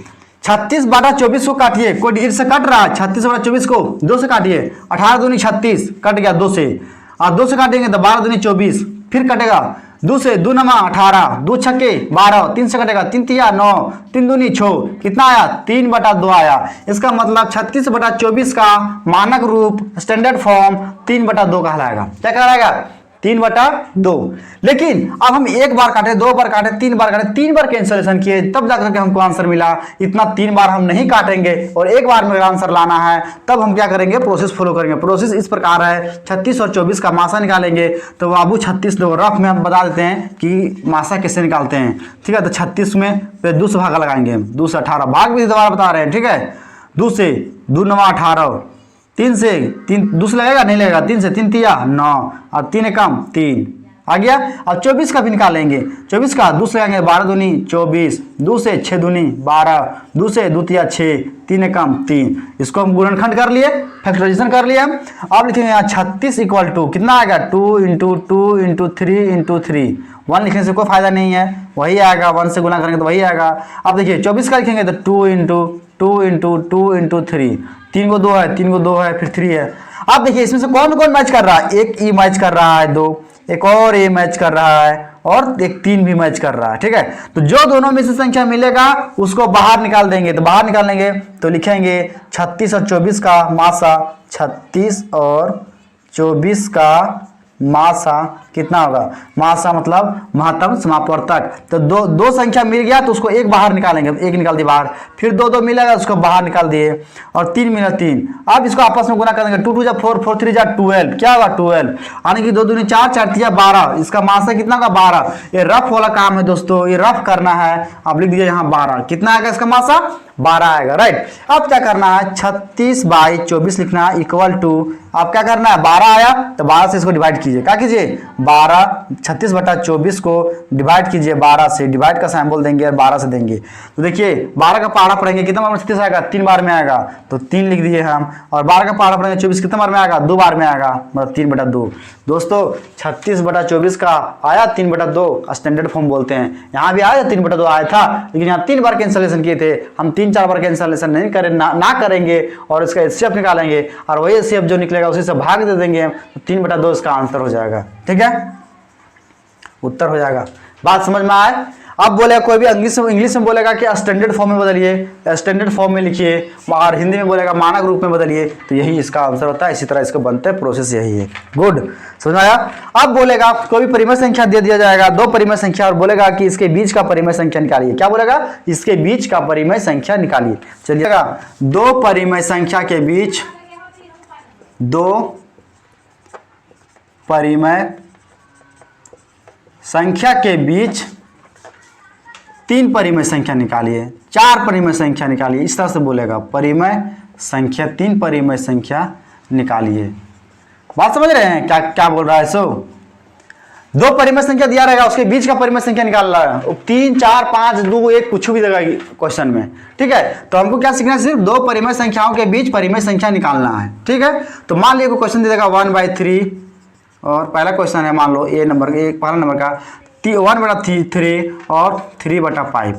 36/24 को काटिए, कोई डिजिट से कट रहा है, 36/24 को 2 से काटिए, 18 दूनी 36 कट गया 2 से, और 2 से काटेंगे तो 12 दूनी 24, फिर कटेगा दो से 2 नमा 18, 2 छक्के 12, 3 से कटेगा 3 तिया 9, 3 दूनी 6, कितना आया 3/2 आया। इसका मतलब 36/24 का मानक रूप स्टैंडर्ड फॉर्म 3/2 कहलाएगा। क्या कहलाएगा 3/2। लेकिन अब हम एक बार काटे, 2 बार काटे, 3 बार काटे, 3 बार कैंसिलेशन किए तब जाकर के हमको आंसर मिला। इतना 3 बार हम नहीं काटेंगे और एक बार में आंसर लाना है तब हम क्या करेंगे, प्रोसेस फॉलो करेंगे। प्रोसेस इस प्रकार है, 36 और 24 का मासा निकालेंगे। तो बाबू 36 दो रफ में हम बता देते हैं कि मासा कैसे निकालते हैं। ठीक है, तो 36 में 2 से भागा लगाएंगे, 2 से 18 भाग भी दोबारा बता रहे हैं। ठीक है, 2 से 2 नमा 18, 3 से 3 दूसरा लगेगा नहीं लगेगा, 3 से 3 तिया 9 और 3 कम 3 आ गया। अब 24 का भी निकालेंगे, 24 का 2 से लगाएंगे, 12 दूनी 24, 2 से 6 दूनी 12, 2 से 2 तिया 6, 3 कम 3। इसको हम गुणनखंड कर लिए, फैक्टराइजेशन कर लिए हम। अब लिखेंगे यहाँ 36 इक्वल टू कितना आएगा 2 इंटू 2 इंटू 3 इंटू 3। 1 लिखने से कोई फायदा नहीं है, वही आएगा, 1 से गुना करेंगे तो वही आएगा। अब देखिए 24 का लिखेंगे तो 2 इंटू 2 इंटू 2 इंटू 3, 3 को 2 है, 3 को 2 है, फिर 3 है। अब देखिए इसमें से कौन कौन मैच कर रहा है, एक ई मैच कर रहा है, 2 एक और ए मैच कर रहा है और एक 3 भी मैच कर रहा है। ठीक है, तो जो दोनों में से संख्या मिलेगा उसको बाहर निकाल देंगे। तो बाहर निकालेंगे तो लिखेंगे 36 और 24 का मासा, 36 और 24 का मासा कितना होगा, मासा मतलब महत्तम समापवर्तक। तो दो संख्या मिल गया तो उसको एक बाहर निकालेंगे, एक निकाल दिए बाहर, फिर 2 मिलेगा उसको बाहर निकाल दिए और 3 मिला 3। अब इसको आपस में गुना करेंगे, 2 2 जा 4, 4 3 जा 12, क्या होगा 12, यानी कि 2 दूनी 4, 4 तिया 12। इसका मासा कितना होगा 12। ये रफ वाला काम है दोस्तों, ये रफ करना है। आप लिख दीजिए यहाँ 12, कितना आएगा इसका मासा 12 आएगा। राइट, अब क्या करना है 36/24 लिखना है इक्वल टू, आप क्या करना है 12 आया तो 12 से इसको डिवाइड कीजिए। क्या कीजिए 12, 36/24 को डिवाइड कीजिए 12 से, डिवाइड का साइन बोल देंगे और 12 से देंगे। तो देखिए 12 का पहाड़ा पढ़ेंगे कितना बार में 36 आएगा, 3 बार में आएगा तो 3 लिख दिए हम। और 12 का पहाड़ा पढ़ेंगे 24 कितना बार में आएगा, 2 बार में आएगा, मतलब 3/2। दोस्तों 36/24 का आया 3/2, स्टैंडर्ड फॉर्म बोलते हैं। यहाँ भी आया 3/2 आया था, लेकिन यहाँ 3 बार कैंसिलेशन किए थे हम, 3-4 बार कैंसिलेशन नहीं करें ना करेंगे और इसका एचसीएफ निकालेंगे और वही एचसीएफ जो निकलेगा उसी से भाग दे देंगे, तो 3/2 इसका आंसर हो जाएगा। ठीक है, उत्तर हो जाएगा। बात समझ में आए। अब बोलेगा कोई भी इंग्लिश में बोलेगा कि स्टैंडर्ड फॉर्म में बदलिए, स्टैंडर्ड फॉर्म में लिखिए, और हिंदी में बोलेगा मानक रूप में बदलिए, तो यही इसका आंसर होता है। इसी तरह इसका बनता है, प्रोसेस यही है। गुड, समझ में आया। अब बोलेगा कोई भी परिमेय संख्या दे दिया जाएगा, 2 परिमेय संख्या, और बोलेगा कि इसके बीच का परिमेय संख्या निकालिए। क्या बोलेगा, इसके बीच का परिमेय संख्या निकालिए। चलिएगा 2 परिमेय संख्या के बीच, 2 परिमेय संख्या के बीच 3 परिमेय संख्या निकालिए, 4 परिमेय संख्या निकालिए। इस तरह से बोलेगा परिमेय संख्या, 3 परिमेय संख्या निकालिए। बात समझ रहे हैं क्या क्या बोल रहा है। सो 2 परिमेय संख्या दिया रहेगा, उसके बीच का परिमेय संख्या निकाल रहा है, 3 4 5 2 1 कुछ भी देगा क्वेश्चन में। ठीक है, तो हमको क्या सीखना है, सिर्फ 2 परिमेय संख्याओं के बीच परिमेय संख्या निकालना है। ठीक है, तो मान लिया कोई क्वेश्चन दे देगा 1/3, और पहला क्वेश्चन है मान लो पहला नंबर का 1/3 और 3/5।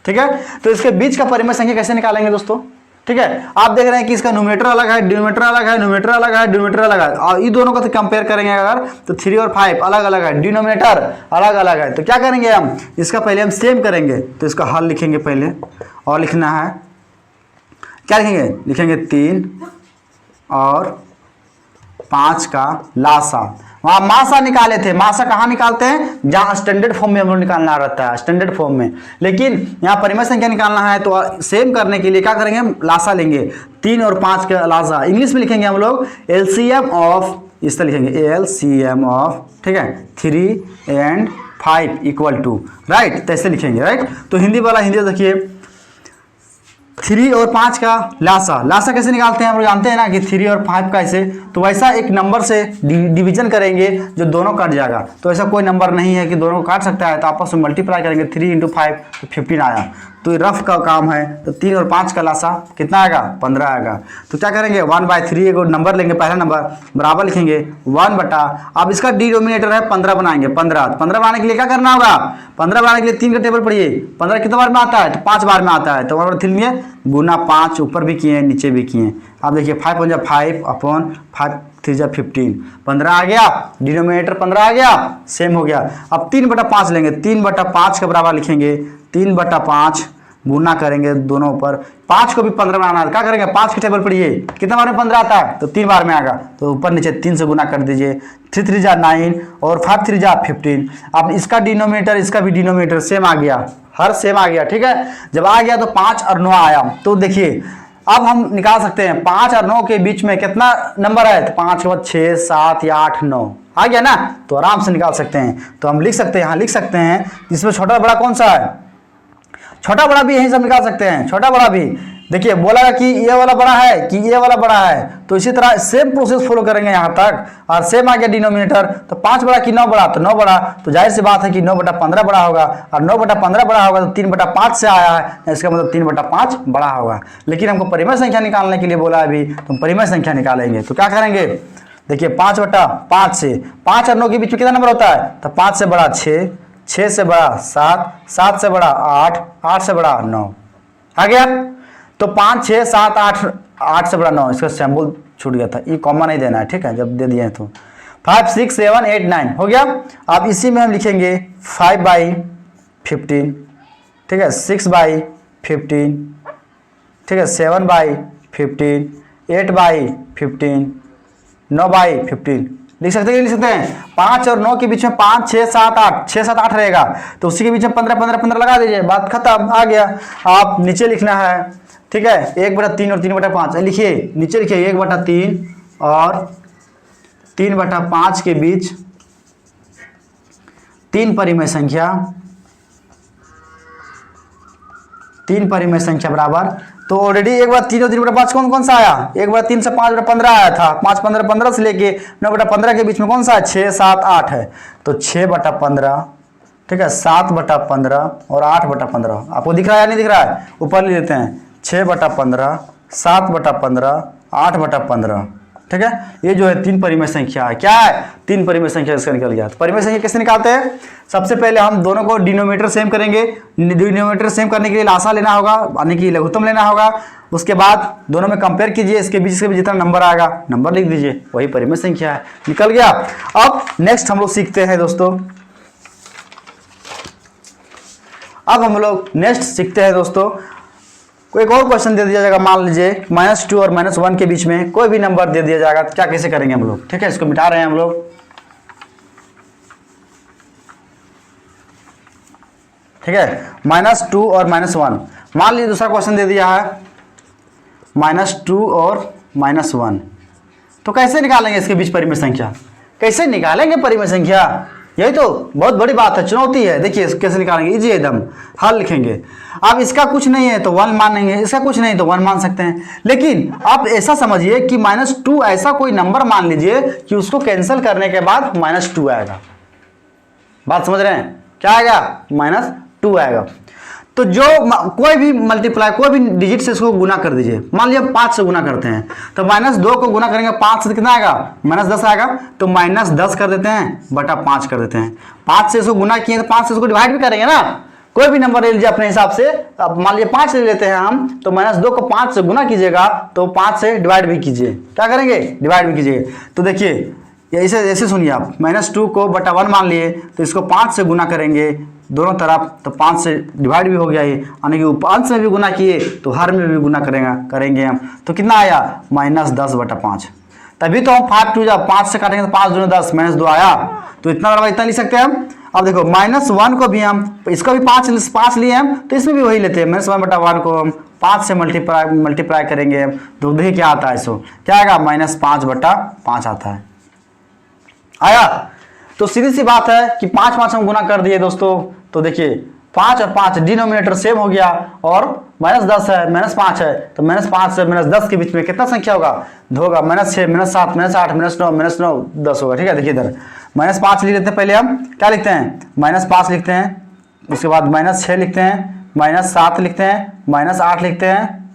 ठीक है, तो इसके बीच का परिमेय संख्या कैसे निकालेंगे दोस्तों। ठीक है, आप देख रहे हैं कि इसका न्यूमरेटर अलग है, डिनोमिनेटर अलग है, न्यूमरेटर अलग है, डिनोमिनेटर अलग है, और ये दोनों को तो कंपेयर करेंगे अगर, तो 3 और 5 अलग अलग है, डिनोमिनेटर अलग अलग है। तो क्या करेंगे हम, इसका पहले हम सेम करेंगे, तो इसका हल लिखेंगे पहले, और लिखना है क्या लिखेंगे 3 और 5 का लासा। वहाँ मासा निकाले थे, मासा कहाँ निकालते हैं, जहाँ स्टैंडर्ड फॉर्म में हम लोग निकालना रहता है, स्टैंडर्ड फॉर्म में। लेकिन यहाँ परिमेय संख्या निकालना है तो सेम करने के लिए क्या करेंगे, हम लासा लेंगे, 3 और 5 का लासा। इंग्लिश में लिखेंगे हम लोग एलसीएम ऑफ, इस तरह लिखेंगे एलसीएम ऑफ, ठीक है, 3 and 5 इक्वल टू, राइट, तो ऐसे लिखेंगे। राइट, तो हिंदी वाला हिंदी देखिए, 3 और 5 का लासा कैसे निकालते हैं हम लोग जानते हैं ना कि 3 और 5 का ऐसे, तो वैसा एक नंबर से डिवीजन करेंगे जो दोनों कट जाएगा। तो ऐसा कोई नंबर नहीं है कि दोनों को काट सकता है, तो आपस में मल्टीप्लाई करेंगे, 3 × 5 तो 15 आया। तो ये रफ का काम है, तो 3 और 5 का लासा कितना आएगा, 15 आएगा। तो क्या करेंगे 1/3 एक नंबर लेंगे, पहला नंबर बराबर लिखेंगे 1 बटा, अब इसका डिनोमिनेटर है 15 बनाएंगे, 15 बनाने के लिए क्या करना होगा, 15 बनाने के लिए 3 का टेबल पढ़िए, 15 कितने बार में आता है, तो 5 बार में आता है, तो 1/3 में गुना 5 ऊपर भी किए नीचे भी किए। अब देखिए 5 × 5 अपॉन 5 3 जा 15, 15 आ गया, डिनोमिनेटर 15 आ गया, सेम हो गया। अब 3/5 लेंगे, 3/5 के बराबर लिखेंगे, 3/5 गुना करेंगे दोनों ऊपर, 5 को भी 15 बनाना है, क्या करेंगे 5 के टेबल पर ये कितना बार में 15 आता है, तो 3 बार में आएगा, तो ऊपर नीचे 3 से गुना कर दीजिए, 3 3 जा 9 और 5 3 जा 15। अब इसका डिनोमिनेटर इसका भी डिनोमिनेटर सेम आ गया, हर सेम आ गया, ठीक है। जब आ गया तो 5 और 9 आया, तो देखिए अब हम निकाल सकते हैं 5 और 9 के बीच में कितना नंबर है, तो 5 के बाद 6 7 या 8 9 आ गया ना, तो आराम से निकाल सकते हैं। तो हम लिख सकते हैं, यहाँ लिख सकते हैं इसमें छोटा बड़ा कौन सा है, छोटा बड़ा भी यही सब निकाल सकते हैं, छोटा बड़ा भी। देखिए बोला कि ये वाला बड़ा है कि ये वाला बड़ा है, तो इसी तरह सेम प्रोसेस फॉलो करेंगे यहाँ तक, और सेम आ गया डिनोमिनेटर, तो 5 बड़ा कि 9 बड़ा, तो 9 बड़ा, तो जाहिर सी बात है कि 9/15 बड़ा होगा, और 9/15 बड़ा होगा तो 3/5 से आया है, इसका मतलब 3/5 बड़ा होगा। लेकिन हमको परिमेय संख्या निकालने के लिए बोला अभी, तो हम परिमेय संख्या निकालेंगे, तो क्या करेंगे, देखिए 5/5 से 5 और 9 के बीच में कितना नंबर होता है, तो 5 से बड़ा 6, 6 से बड़ा 7, 7 से बड़ा 8, 8 से बड़ा 9 आ गया। तो 5 6 7 8, 8 से बड़ा 9, इसका सिंबल छूट गया था, ये कॉमा नहीं देना है, ठीक है, जब दे दिए तो 5 6 7 8 9 हो गया। अब इसी में हम लिखेंगे 5/15, ठीक है, 6/15, ठीक है, 7/15, 8/15, 9/15 लिख सकते हैं, लिख सकते हैं। 5 और 9 के बीच में 5 6 7 8, 6 7 8 रहेगा, तो उसी के बीच में 15 15 15 लगा दीजिए, बात खत्म, आ गया। आप नीचे लिखना है, ठीक है, 1/3 और 3/5 लिखिए, नीचे लिखिए 1/3 और 3/5 के बीच 3 परिमेय संख्या, 3 परिमेय संख्या बराबर, तो ऑलरेडी 1/3 और 3/5 कौन कौन सा आया, 1/3 से 5/15 आया था, 5 15 15 से लेके 9/15 के बीच में कौन सा है, 6 7 8 है, तो 6/15, ठीक है, 7/15 और 8/15 आपको दिख रहा है या नहीं दिख रहा है, ऊपर ले लेते हैं, 6/15, 7/15, 8/15, ठीक है। ये जो है 3 परिमेय संख्या है, क्या है 3 परिमेय संख्या, इसका निकल गया। तो परिमेय संख्या कैसे निकालते हैं, सबसे पहले हम दोनों को डिनोमिनेटर सेम करेंगे, डिनोमिनेटर सेम करने के लिए लासा लेना होगा, यानी कि लघुत्तम लेना होगा, उसके बाद दोनों में कंपेयर कीजिए, इसके बीच से भी जितना नंबर आएगा नंबर लिख दीजिए, वही परिमेय संख्या है, निकल गया। अब नेक्स्ट हम लोग सीखते हैं दोस्तों, अब हम लोग नेक्स्ट सीखते हैं दोस्तों, कोई एक और क्वेश्चन दे दिया जाएगा, मान लीजिए -2 और -1 के बीच में कोई भी नंबर दे दिया जाएगा, तो क्या कैसे करेंगे हम लोग, ठीक है, इसको मिटा रहे हैं हम लोग, ठीक है, -2 और -1, मान लीजिए दूसरा क्वेश्चन दे दिया है -2 और -1, तो कैसे निकालेंगे इसके बीच परिमेय संख्या, कैसे निकालेंगे परिमेय संख्या, यही तो बहुत बड़ी बात है, चुनौती है। देखिए कैसे निकालेंगे, इजी एकदम, हल लिखेंगे। अब इसका कुछ नहीं है तो 1 मानेंगे, इसका कुछ नहीं तो 1 मान सकते हैं, लेकिन आप ऐसा समझिए कि -2 ऐसा कोई नंबर मान लीजिए कि उसको कैंसिल करने के बाद -2 आएगा, बात समझ रहे हैं, क्या आएगा, -2 आएगा। तो जो कोई भी मल्टीप्लाई, कोई भी डिजिट से इसको गुना कर दीजिए, मान लीजिए 5 से गुना करते हैं, तो -2 को गुना करेंगे 5 से कितना आएगा, -10 आएगा, तो -10 कर देते हैं बटा 5 कर देते हैं, 5 से इसको गुना किए तो 5 से इसको डिवाइड भी करेंगे ना, कोई भी नंबर ले लीजिए अपने हिसाब से। अब मान लीजिए 5 ले लेते हैं हम, तो -2 को 5 से गुना कीजिएगा, तो 5 से डिवाइड भी कीजिए, क्या करेंगे, डिवाइड भी कीजिए। तो देखिए ऐसे ऐसे सुनिए आप, -2 को बटा 1 मान लिए, तो इसको 5 से गुना करेंगे दोनों तरफ, तो 5 से डिवाइड भी हो गया ये, यानी कि अंश में भी गुना किए तो हर में भी गुना करेंगे हम, तो कितना आया, -10/5। तभी तो हम 5 2 5 से काटेंगे तो 5 दूनी 10, -2 आया, तो इतना बराबर इतना लिख सकते हैं हम। अब देखो -1 को भी हम, इसका भी 5 लिए हम, तो इसमें भी वही लेते हैं, -1/1 को हम 5 से मल्टीप्लाई करेंगे हम, तो देखिए क्या आता है, इसको क्या आएगा, -5/5 आता है, आया। तो सीधी सी बात है कि 5 5 हम गुना कर दिए दोस्तों, तो देखिए 5 और 5 डिनोमिनेटर सेम हो गया, और -10 है, -5 है, तो -5 से -10 के बीच में कितना संख्या होगा, होगा -6 -7 -8 -9 10 होगा, ठीक है। देखिए इधर -5 लिख लेते हैं, पहले हम क्या लिखते हैं, -5 लिखते हैं, उसके बाद -6 लिखते हैं, -7 लिखते हैं, -8 लिखते हैं,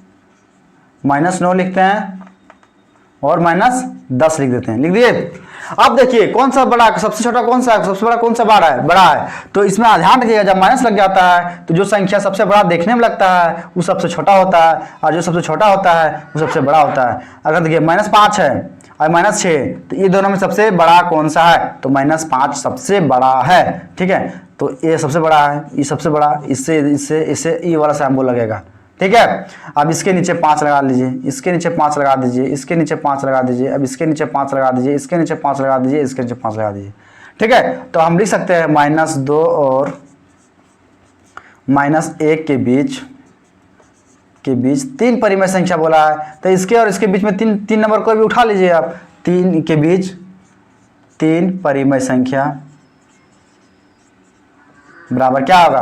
-9 लिखते हैं, और -10 लिख देते हैं, लिख दिए। अब देखिए कौन सा बड़ा, सबसे छोटा कौन सा है, सबसे बड़ा कौन सा बड़ा है, तो इसमें ध्यान रखिएगा, जब माइनस लग जाता है तो जो संख्या सबसे बड़ा देखने में लगता है वो सबसे छोटा होता है, और जो सबसे छोटा होता है वो सबसे बड़ा होता है। अगर देखिए -5 है और -6, तो ये दोनों में सबसे बड़ा कौन सा है? तो -5 सबसे बड़ा है, ठीक है। तो ये सबसे बड़ा है, ये सबसे बड़ा, इससे इससे इससे ये वाला सिंबल लगेगा, ठीक है। अब इसके नीचे 5 लगा लीजिए, इसके नीचे 5 लगा दीजिए, इसके नीचे 5 लगा दीजिए, अब इसके नीचे 5 लगा दीजिए, इसके नीचे 5 लगा दीजिए, इसके नीचे 5 लगा दीजिए, ठीक है। तो हम लिख सकते हैं -2 और -1 के बीच 3 परिमेय संख्या बोला है, तो इसके और इसके बीच में तीन नंबर कोई भी उठा लीजिए आप। 3 के बीच 3 परिमेय संख्या बराबर क्या होगा?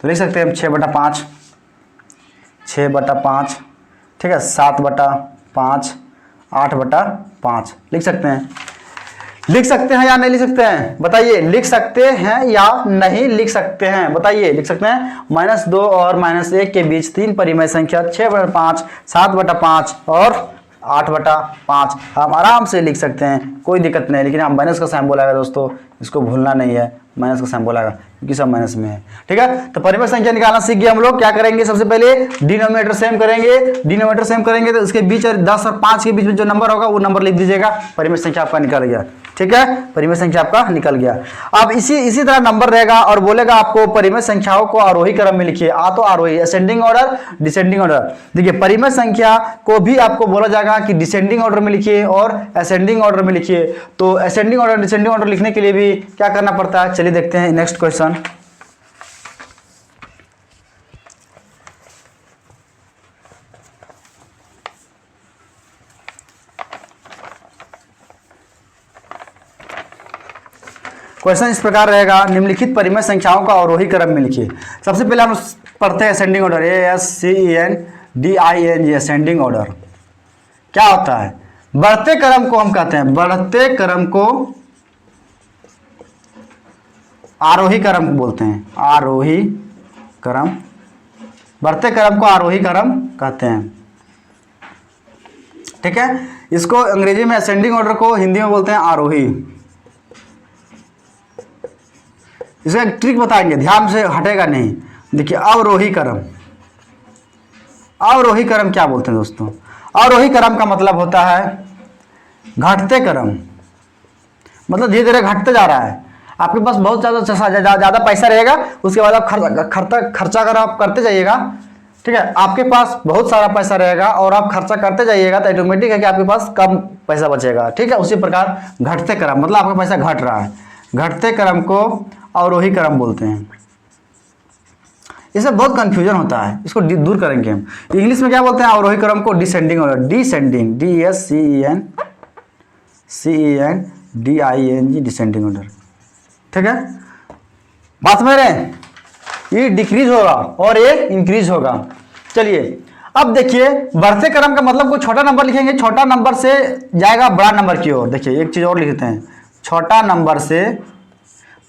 तो लिख सकते हैं हम 6/5, 6/5, ठीक है, 7/5, 8/5 लिख सकते हैं। लिख सकते हैं या नहीं लिख सकते हैं बताइए? लिख सकते हैं या नहीं लिख सकते हैं बताइए? लिख सकते हैं। -2 और -1 के बीच 3 परिमेय संख्या 6/5, 7/5 और 8/5 हम आराम से लिख सकते हैं, कोई दिक्कत नहीं। लेकिन हम माइनस का सिंबल आएगा दोस्तों, इसको भूलना नहीं है, माइनस का सिंबल आएगा क्योंकि सब माइनस में है, ठीक है। तो परिमेय संख्या निकालना सीख गए हम लोग। क्या करेंगे? सबसे पहले डिनोमिनेटर सेम करेंगे, डिनोमिनेटर सेम करेंगे तो उसके बीच 10 और 5 के बीच में जो नंबर होगा वो नंबर लिख दीजिएगा। परिमेय संख्या आपका निकल गया, ठीक है, परिमेय संख्या आपका निकल गया। अब इसी तरह नंबर रहेगा और बोलेगा आपको परिमेय संख्याओं को आरोही क्रम में लिखिए। तो आरोही, असेंडिंग ऑर्डर, डिसेंडिंग ऑर्डर। देखिए परिमेय संख्या को भी आपको बोला जाएगा कि डिसेंडिंग ऑर्डर में लिखिए और असेंडिंग ऑर्डर में लिखिए। तो असेंडिंग ऑर्डर, डिसेंडिंग ऑर्डर लिखने के लिए भी क्या करना पड़ता है, चलिए देखते हैं नेक्स्ट क्वेश्चन। क्वेश्चन इस प्रकार रहेगा, निम्नलिखित परिमेय संख्याओं का अवरोही क्रम में लिखिए। सबसे पहले हम पढ़ते हैं ascending order, ASCENDING, ascending order क्या होता है? बढ़ते क्रम को हम कहते हैं, बढ़ते क्रम को आरोही क्रम बोलते हैं, आरोही क्रम, बढ़ते क्रम को आरोही क्रम कहते हैं, ठीक है। इसको अंग्रेजी में असेंडिंग ऑर्डर को हिंदी में बोलते हैं आरोही। इसका एक ट्रिक बताएंगे, ध्यान से हटेगा नहीं। देखिए अवरोही क्रम, अवरोही क्रम क्या बोलते हैं दोस्तों? अवरोही क्रम का मतलब होता है घटते क्रम, मतलब धीरे धीरे घटते जा रहा है। आपके पास बहुत ज़्यादा पैसा रहेगा, उसके बाद आप खर्चा अगर आप करते जाइएगा, ठीक है, आपके पास बहुत सारा पैसा रहेगा और आप खर्चा करते जाइएगा तो ऑटोमेटिक है कि आपके पास कम पैसा बचेगा, ठीक है। उसी प्रकार घटते क्रम मतलब आपका पैसा घट रहा है, घटते क्रम को अवरोही क्रम बोलते हैं। इसमें बहुत कंफ्यूजन होता है, इसको दूर करेंगे हम। इंग्लिश में क्या बोलते हैं अवरोही क्रम को? Descending order, descending, DESCENDING, descending order, ठीक है। बात में रहे, ये डिक्रीज होगा और ये इंक्रीज होगा। चलिए अब देखिए बढ़ते क्रम का मतलब कोई छोटा नंबर लिखेंगे, छोटा नंबर से जाएगा बड़ा नंबर की ओर। देखिए एक चीज और लिखते हैं, छोटा नंबर से,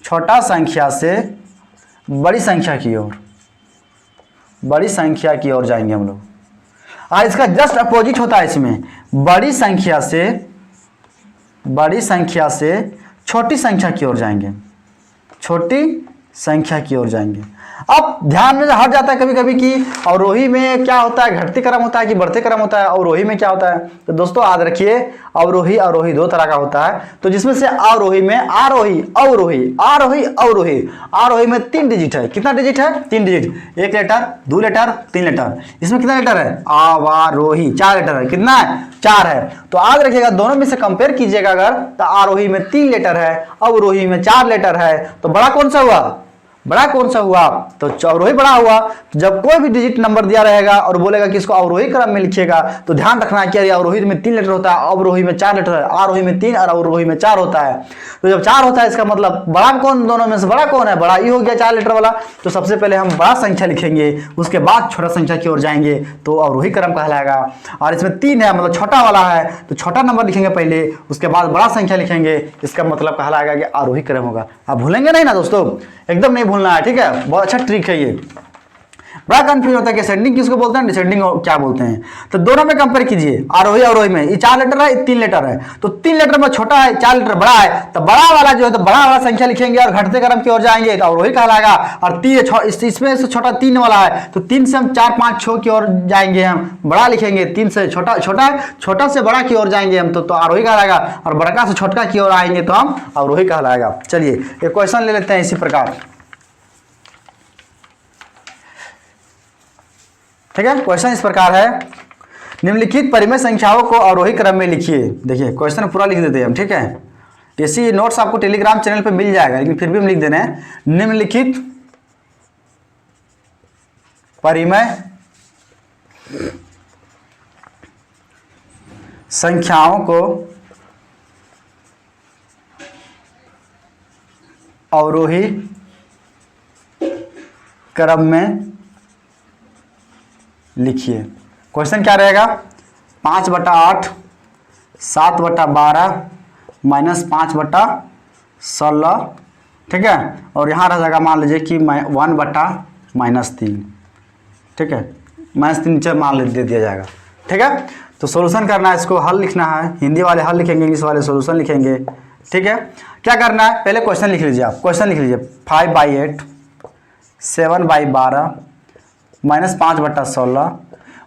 छोटा संख्या से बड़ी संख्या की ओर, बड़ी संख्या की ओर जाएंगे हम लोग। और इसका जस्ट अपोजिट होता है, इसमें बड़ी संख्या से छोटी संख्या की ओर जाएंगे, छोटी संख्या की ओर जाएंगे। अब ध्यान में हट जाता है कभी कभी कि अवरोही में क्या होता है, घटते क्रम होता है कि बढ़ते क्रम होता है, अवरोही में क्या होता है। तो दोस्तों याद रखिए अवरोही अवरोही दो तरह का होता है। तो जिसमें से अवरोही में आरोही अवरोही, आरोही अवरोही, आरोही में 3 डिजिट है। कितना डिजिट है? 3 डिजिट, 1 लेटर, 2 लेटर, 3 लेटर। इसमें कितना लेटर है? अवरोही 4 लेटर है। कितना है? 4 है। तो याद रखिएगा दोनों में से कंपेयर कीजिएगा अगर, तो आरोही में 3 लेटर है, अवरोही में 4 लेटर है। तो बड़ा कौन सा हुआ? बड़ा कौन सा हुआ? तो अवरोही बड़ा हुआ। तो जब कोई भी डिजिट नंबर दिया रहेगा और बोलेगा कि इसको अवरोही क्रम में लिखिएगा, तो ध्यान रखना है कि अवरोही में 3 लेटर होता है, अवरोही में 4 लेटर है, आरोही में 3 और अवरोही में 4 होता है। तो जब 4 होता है इसका मतलब बड़ा कौन, दोनों में से बड़ा कौन है? बड़ा ही हो गया 4 लेटर वाला। तो सबसे पहले हम बड़ा संख्या लिखेंगे, उसके बाद छोटा संख्या की ओर जाएंगे, तो अवरोही क्रम कहलाएगा। और इसमें 3 है मतलब छोटा वाला है, तो छोटा नंबर लिखेंगे पहले, उसके बाद बड़ा संख्या लिखेंगे, इसका मतलब कहलाएगा कि आरोही क्रम होगा। आप भूलेंगे नहीं ना दोस्तों, एकदम नहीं भूलना है, ठीक है। बहुत अच्छा ट्रिक है ये। बड़ा कंफ्यूज होता है कि असेंडिंग किसको बोलते हैं, डिसेंडिंग क्या बोलते हैं। तो दोनों में कंपेयर कीजिए, आरोही अवरोही में। ये 4 लेटर है, ये 3 लेटर है, तो 3 लेटर में छोटा है, 4 लेटर बड़ा है, तो बड़ा वाला जो है तो बड़ा वाला संख्या लिखेंगे और घटते क्रम की ओर जाएंगे तो अवरोही कहलाएगा। और इसमें से छोटा 3 वाला है, तो 3 से हम 4 5 6 की ओर जाएंगे, हम बड़ा लिखेंगे। 3 से छोटा से बड़ा की ओर जाएंगे हम तो आरोही कहलाएगा, और बड़का से छोटका की ओर आएंगे तो हम अवरोही कहलाएगा। चलिए एक क्वेश्चन ले लेते हैं इसी प्रकार, ठीक है। क्वेश्चन इस प्रकार है, निम्नलिखित परिमेय संख्याओं को अवरोही क्रम में लिखिए। देखिए क्वेश्चन पूरा लिख देते हैं हम, ठीक है। ऐसी नोट्स आपको टेलीग्राम चैनल पे मिल जाएगा, लेकिन फिर भी हम लिख देने हैं, निम्नलिखित परिमेय संख्याओं को अवरोही क्रम में लिखिए। क्वेश्चन क्या रहेगा, 5/8 7/12 -5/16, ठीक है। और यहाँ रह जाएगा मान लीजिए कि 1/-3, ठीक है, -3 नीचे मान दे दिया जाएगा, ठीक है। तो सॉल्यूशन करना है, इसको हल लिखना है। हिंदी वाले हल लिखेंगे, इंग्लिश वाले सॉल्यूशन लिखेंगे, ठीक है। क्या करना है, पहले क्वेश्चन लिख लीजिए आप। क्वेश्चन लिख लीजिए 5/8 7/12 -5/16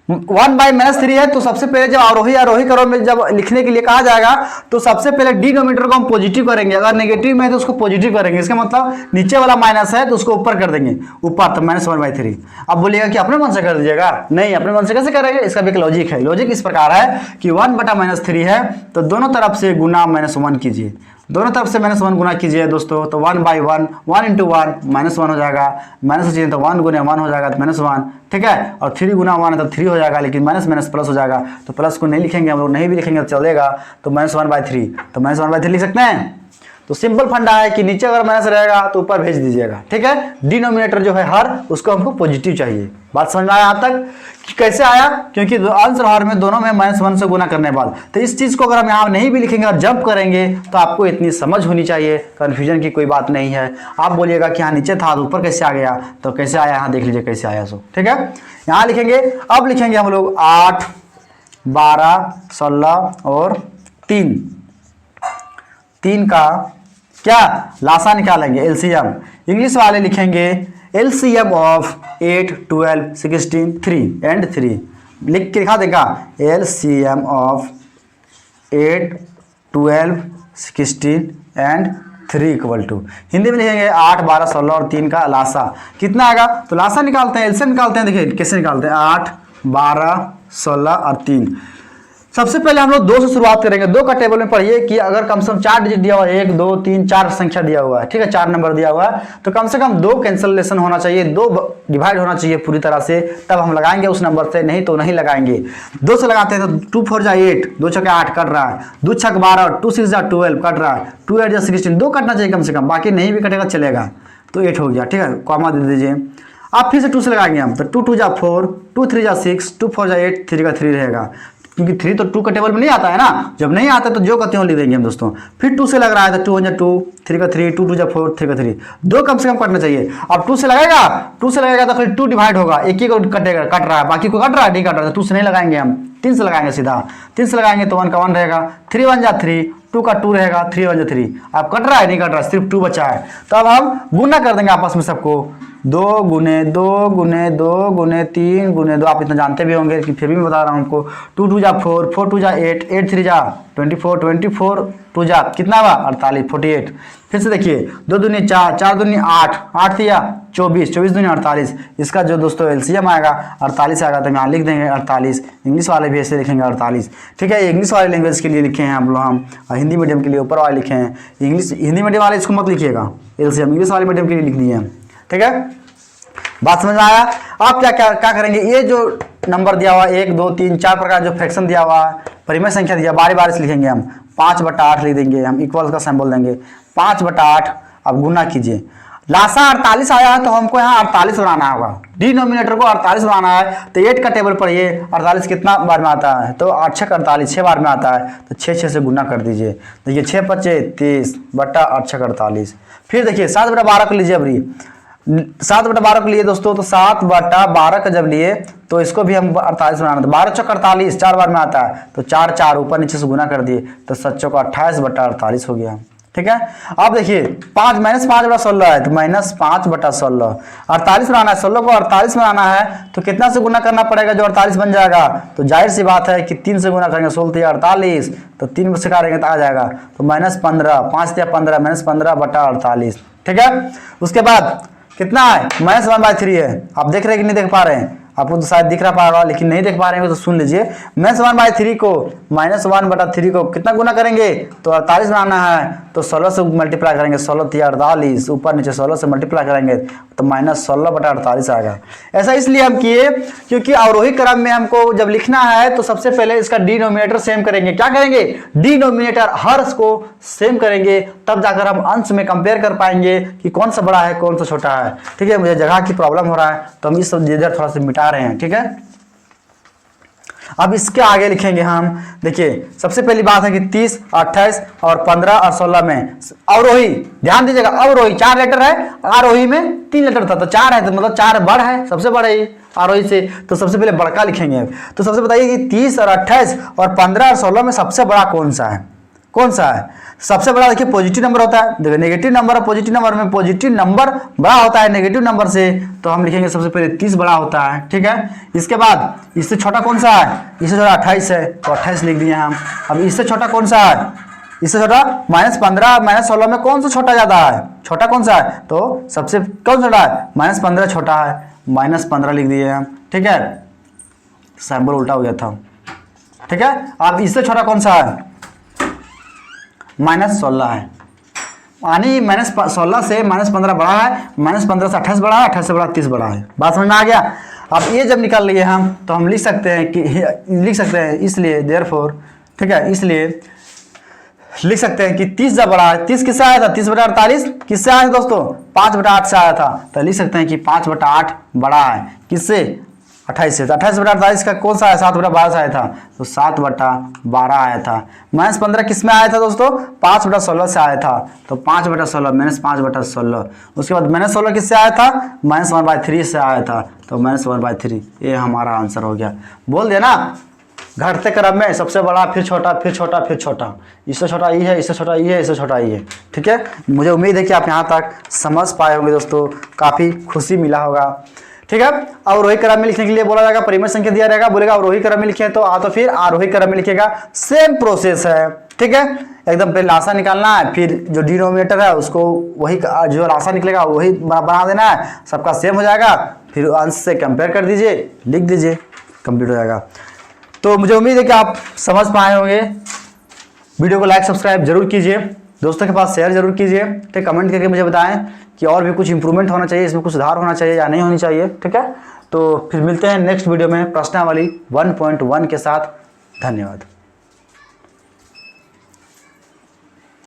1/-3 है। तो सबसे पहले जब आरोही क्रम में जब लिखने के लिए कहा जाएगा तो सबसे पहले डिनोमिनेटर को हम पॉजिटिव करेंगे, अगर नेगेटिव में है तो उसको पॉजिटिव करेंगे। इसका मतलब नीचे वाला माइनस है तो उसको ऊपर कर देंगे, ऊपर, तो -1/3। अब बोलिएगा कि अपने मन से कर दीजिएगा, नहीं, अपने मन से कैसे करेंगे, इसका भी एक लॉजिक है। लॉजिक इस प्रकार है कि 1/-3 है तो दोनों तरफ से गुना -1 कीजिए, दोनों तरफ से -1 गुना कीजिए दोस्तों, तो 1/1 1 × 1 -1 हो जाएगा, माइनस चाहिए तो 1 × 1 हो जाएगा तो -1, ठीक है। और 3 × 1 है तो 3 हो जाएगा, लेकिन माइनस प्लस हो जाएगा, तो प्लस को नहीं लिखेंगे हम लोग, नहीं भी लिखेंगे तो चलेगा, तो -1/3, तो -1/3 लिख सकते हैं। तो सिंपल फंडा है कि नीचे अगर माइनस रहेगा तो ऊपर भेज दीजिएगा, ठीक है। डिनोमिनेटर जो है हर, उसको हमको पॉजिटिव चाहिए। बात समझ में आया यहाँ तक कि कैसे आया, क्योंकि अंश और हर में दोनों में -1 से गुना करने बाद। तो इस चीज़ को अगर हम यहाँ नहीं भी लिखेंगे और जंप करेंगे तो आपको इतनी समझ होनी चाहिए, कन्फ्यूजन की कोई बात नहीं है। आप बोलिएगा कि यहाँ नीचे था तो ऊपर कैसे आ गया, तो कैसे आया यहाँ देख लीजिए कैसे आया सो, ठीक है। यहाँ लिखेंगे, अब लिखेंगे हम लोग 8 12 16 और 3 का क्या लासा निकालेंगे, एलसीएम। इंग्लिश वाले लिखेंगे एलसीएम ऑफ 8 12 16 3 एंड 3, लिख के दिखा देगा, एलसीएम ऑफ 8 12 16 एंड 3 = हिंदी में लिखेंगे 8 12 16 और 3 का लासा कितना आएगा। तो लासा निकालते हैं, एलसीएम निकालते हैं। देखिए कैसे निकालते हैं, 8 12 16 और 3। सबसे पहले हम लोग 2 से शुरुआत करेंगे। 2 का टेबल में पढ़िए कि अगर कम से कम 4 डिजिट दिया हुआ है, 1 2 3 4 संख्या दिया हुआ है, ठीक है, 4 नंबर दिया हुआ है, तो कम से कम 2 कैंसलेशन होना चाहिए, 2 डिवाइड होना चाहिए पूरी तरह से, तब हम लगाएंगे उस नंबर से, नहीं तो नहीं लगाएंगे। 2 से लगाते हैं तो 2 4 जा 8, 2 6 8 कट रहा है, 2 6 12, 2 6 जा 12 कट रहा है, 2 8 जा 16, 2 कटना चाहिए कम से कम, बाकी नहीं भी कटेगा चलेगा, तो 8 हो गया, ठीक है, कॉमा दे दीजिए। अब फिर से 2 से लगाएंगे हम, तो 2 2 जा 4, 2 3 जा 6, 2 4 जा 8, 3 का 3 रहेगा, क्योंकि 3 तो 2 का टेबल में नहीं आता है ना। जब नहीं आता तो जो कहते हो लिख देंगे हम दोस्तों। फिर 2 से लग रहा है तो 2 1 जा 2, 3 का 3, 2 2 जा 4, 3 का 3, 2 कम से कम कटना चाहिए। अब 2 से लगेगा, 2 से लगेगा तो फिर 2 डिवाइड होगा, एक ही को कटेगा, कट रहा है, बाकी को कट रहा है, नहीं कट रहा है, 2 से नहीं लगाएंगे हम, 3 से लगाएंगे सीधा। 3 से लगाएंगे तो 1 का 1 रहेगा, 3 1 जा 3, 2 का 2 रहेगा, 3 1 जा 3। अब कट रहा है, नहीं कट रहा है, सिर्फ 2 बचा है, तो अब हम गुना कर देंगे आपस में सबको, 2 गुने 2 गुने 2 गुने 3 गुने 2, आप इतना जानते भी होंगे कि फिर भी मैं बता रहा हूँ आपको। 2 2 जा 4, 4 2 जा 8, 8 3 जा 24, 24 2 जा कितना हुआ 48, 48। फिर से देखिए 2 दूनी 4, 4 दूनी 8, 8 दिया 24, 24 दूनी 48। इसका जो दोस्तों एलसीएम आएगा 48 आएगा, तो यहाँ लिख देंगे 48। इंग्लिश वाले भी ऐसे लिखेंगे 48, ठीक है। इंग्लिश वाले लैंग्वेज के लिए लिखे हैं हम लोग, हम हिंदी मीडियम के लिए ऊपर वाले लिखे हैं। इंग्लिश हिंदी मीडियम वाले इसको मत लिखिएगा, एलसीएम इंग्लिश वाले मीडियम के लिए लिख दिए हैं, ठीक है। बात समझ में आया। आप क्या करेंगे, ये जो नंबर दिया हुआ 1 2 3 4 प्रकार जो फ्रैक्शन दिया हुआ है, परिमेय संख्या दिया, बारी बारी से लिखेंगे हम। 5/8 लिख देंगे हम, इक्वल्स का सिंबल देंगे, 5/8। अब गुना कीजिए, लासा 48 आया है तो हमको यहाँ 48 बनाना होगा, डिनोमिनेटर को 48 बनाना है। तो 8 का टेबल पढ़िए, 48 कितना बार में आता है, तो 8 6 48, 6 बार में आता है, तो 6 6 से गुना कर दीजिए। देखिए 6 5 30 बटा 8 6 48। फिर देखिए 7/12 को लीजिए अभी, 7/12 को लिए दोस्तों, तो 7/12 का जब लिए तो इसको भी हम 48 बनाना था। 12 चौक 48 4 बार में आता है, तो 4 4 ऊपर नीचे से गुना कर दिए, तो 7 चौक 28/48 हो गया। ठीक है, अब देखिए 5 -5/16 है, तो -5/16। 48 बनाना है, 16 को 48 बनाना है, तो कितना से गुना करना पड़ेगा जो 48 बन जाएगा? तो जाहिर सी बात है कि 3 से गुना करेंगे, 16 या 48, तो 3 से करेंगे तो आ जाएगा, तो -15, 5 या 15, -15/48। ठीक है, उसके बाद कितना है? -1/3 है। आप देख रहे हैं कि नहीं देख पा रहे हैं? आपको तो शायद दिख रहा पाएगा, लेकिन नहीं देख पा रहे हैं तो सुन लीजिए। -1/3 को -1/3 को कितना गुना करेंगे? तो 48 बनाना है, तो 16 से मल्टीप्लाई करेंगे, 16 या 48, ऊपर नीचे 16 से मल्टीप्लाई करेंगे तो -16/48 आएगा। ऐसा इसलिए हम किए क्योंकि अवरोही क्रम में हमको जब लिखना है तो सबसे पहले इसका डिनोमिनेटर सेम करेंगे। क्या करेंगे? डिनोमिनेटर, हर्ष को सेम करेंगे, तब जाकर हम अंश में कंपेयर कर पाएंगे कि कौन सा बड़ा है कौन सा छोटा है। ठीक है, मुझे जगह की प्रॉब्लम हो रहा है तो हम इस सब इधर थोड़ा सा मिटा रहे हैं। ठीक है, अब इसके आगे लिखेंगे हम। देखिए सबसे पहली बात है कि 30, 28 और 15 और 16 में अवरोही, ध्यान दीजिएगा, अवरोही 4 लेटर है, आरोही में 3 लेटर था, तो 4 है, तो मतलब 4 बड़ है, सबसे बड़ा ही आरोही से, तो सबसे पहले बड़का लिखेंगे। तो सबसे बताइए कि 30 और 28 और 15 और 16 में सबसे बड़ा कौन सा है? कौन सा है सबसे बड़ा? देखिए पॉजिटिव नंबर होता है, देखिए नेगेटिव नंबर और पॉजिटिव नंबर में पॉजिटिव नंबर बड़ा होता है नेगेटिव नंबर से, तो हम लिखेंगे सबसे पहले 30 बड़ा होता है। ठीक है, इसके बाद इससे छोटा कौन सा है? इससे छोटा 28 है, तो 28 लिख दिए हम। अब इससे छोटा कौन सा है? इससे छोटा -15 -16 में कौन सा छोटा ज्यादा है? छोटा कौन सा है? तो सबसे कौन छोटा है? -15 छोटा है, -15 लिख दिए हम। ठीक है, सैम्बल उल्टा हो गया था। ठीक है, अब इससे छोटा कौन सा है? -16 है, यानी -16 से -15 बड़ा है, -15 से 28 बड़ा है, 28 से बड़ा 30 बड़ा है। बात समझ में आ गया? अब ये जब निकाल लिए हम तो हम लिख सकते हैं इसलिए देयरफॉर, ठीक है, इसलिए लिख सकते हैं कि 30 जब बड़ा है, 30 किससे आया था? 30/48 किससे आया था दोस्तों? 5/8 से आया था, तो लिख सकते हैं कि 5/8 बड़ा है किससे? 28 से। तो 28/48 का कौन सा है? 7/12 से आया था, तो 7/12 आया था। -15 किस में आया था दोस्तों? 5/16 से आया था, तो 5/16 -5/16। उसके बाद -16 किससे आया था? -1/3 से आया था, तो -1/3। ये हमारा आंसर हो गया। बोल दिया ना, घटते क्रम में सबसे बड़ा, फिर छोटा, फिर छोटा, फिर छोटा, इससे छोटा ये है, इससे छोटा ये है, इससे छोटा ये है। ठीक है, मुझे उम्मीद है कि आप यहाँ तक समझ पाए होंगे दोस्तों, काफ़ी खुशी मिला होगा। ठीक है, अवरोही क्रम में लिखने के लिए बोला जाएगा, परिमेय संख्या दिया रहेगा, बोलेगा अवरोही क्रम में लिखे तो फिर आरोही क्रम में लिखेगा। सेम प्रोसेस है। ठीक है, एकदम पहले लासा निकालना है, फिर जो डिनोमिनेटर है उसको वही, जो लासा निकलेगा वही बना देना है, सबका सेम हो जाएगा, फिर अंश से कंपेयर कर दीजिए, लिख दीजिए, कंप्लीट हो जाएगा। तो मुझे उम्मीद है कि आप समझ पाए होंगे। वीडियो को लाइक सब्सक्राइब जरूर कीजिए, दोस्तों के पास शेयर जरूर कीजिए। ठीक, कमेंट करके मुझे बताएं कि और भी कुछ इंप्रूवमेंट होना चाहिए, इसमें कुछ सुधार होना चाहिए या नहीं होनी चाहिए। ठीक है, तो फिर मिलते हैं नेक्स्ट वीडियो में प्रश्नावली 1.1 के साथ। धन्यवाद।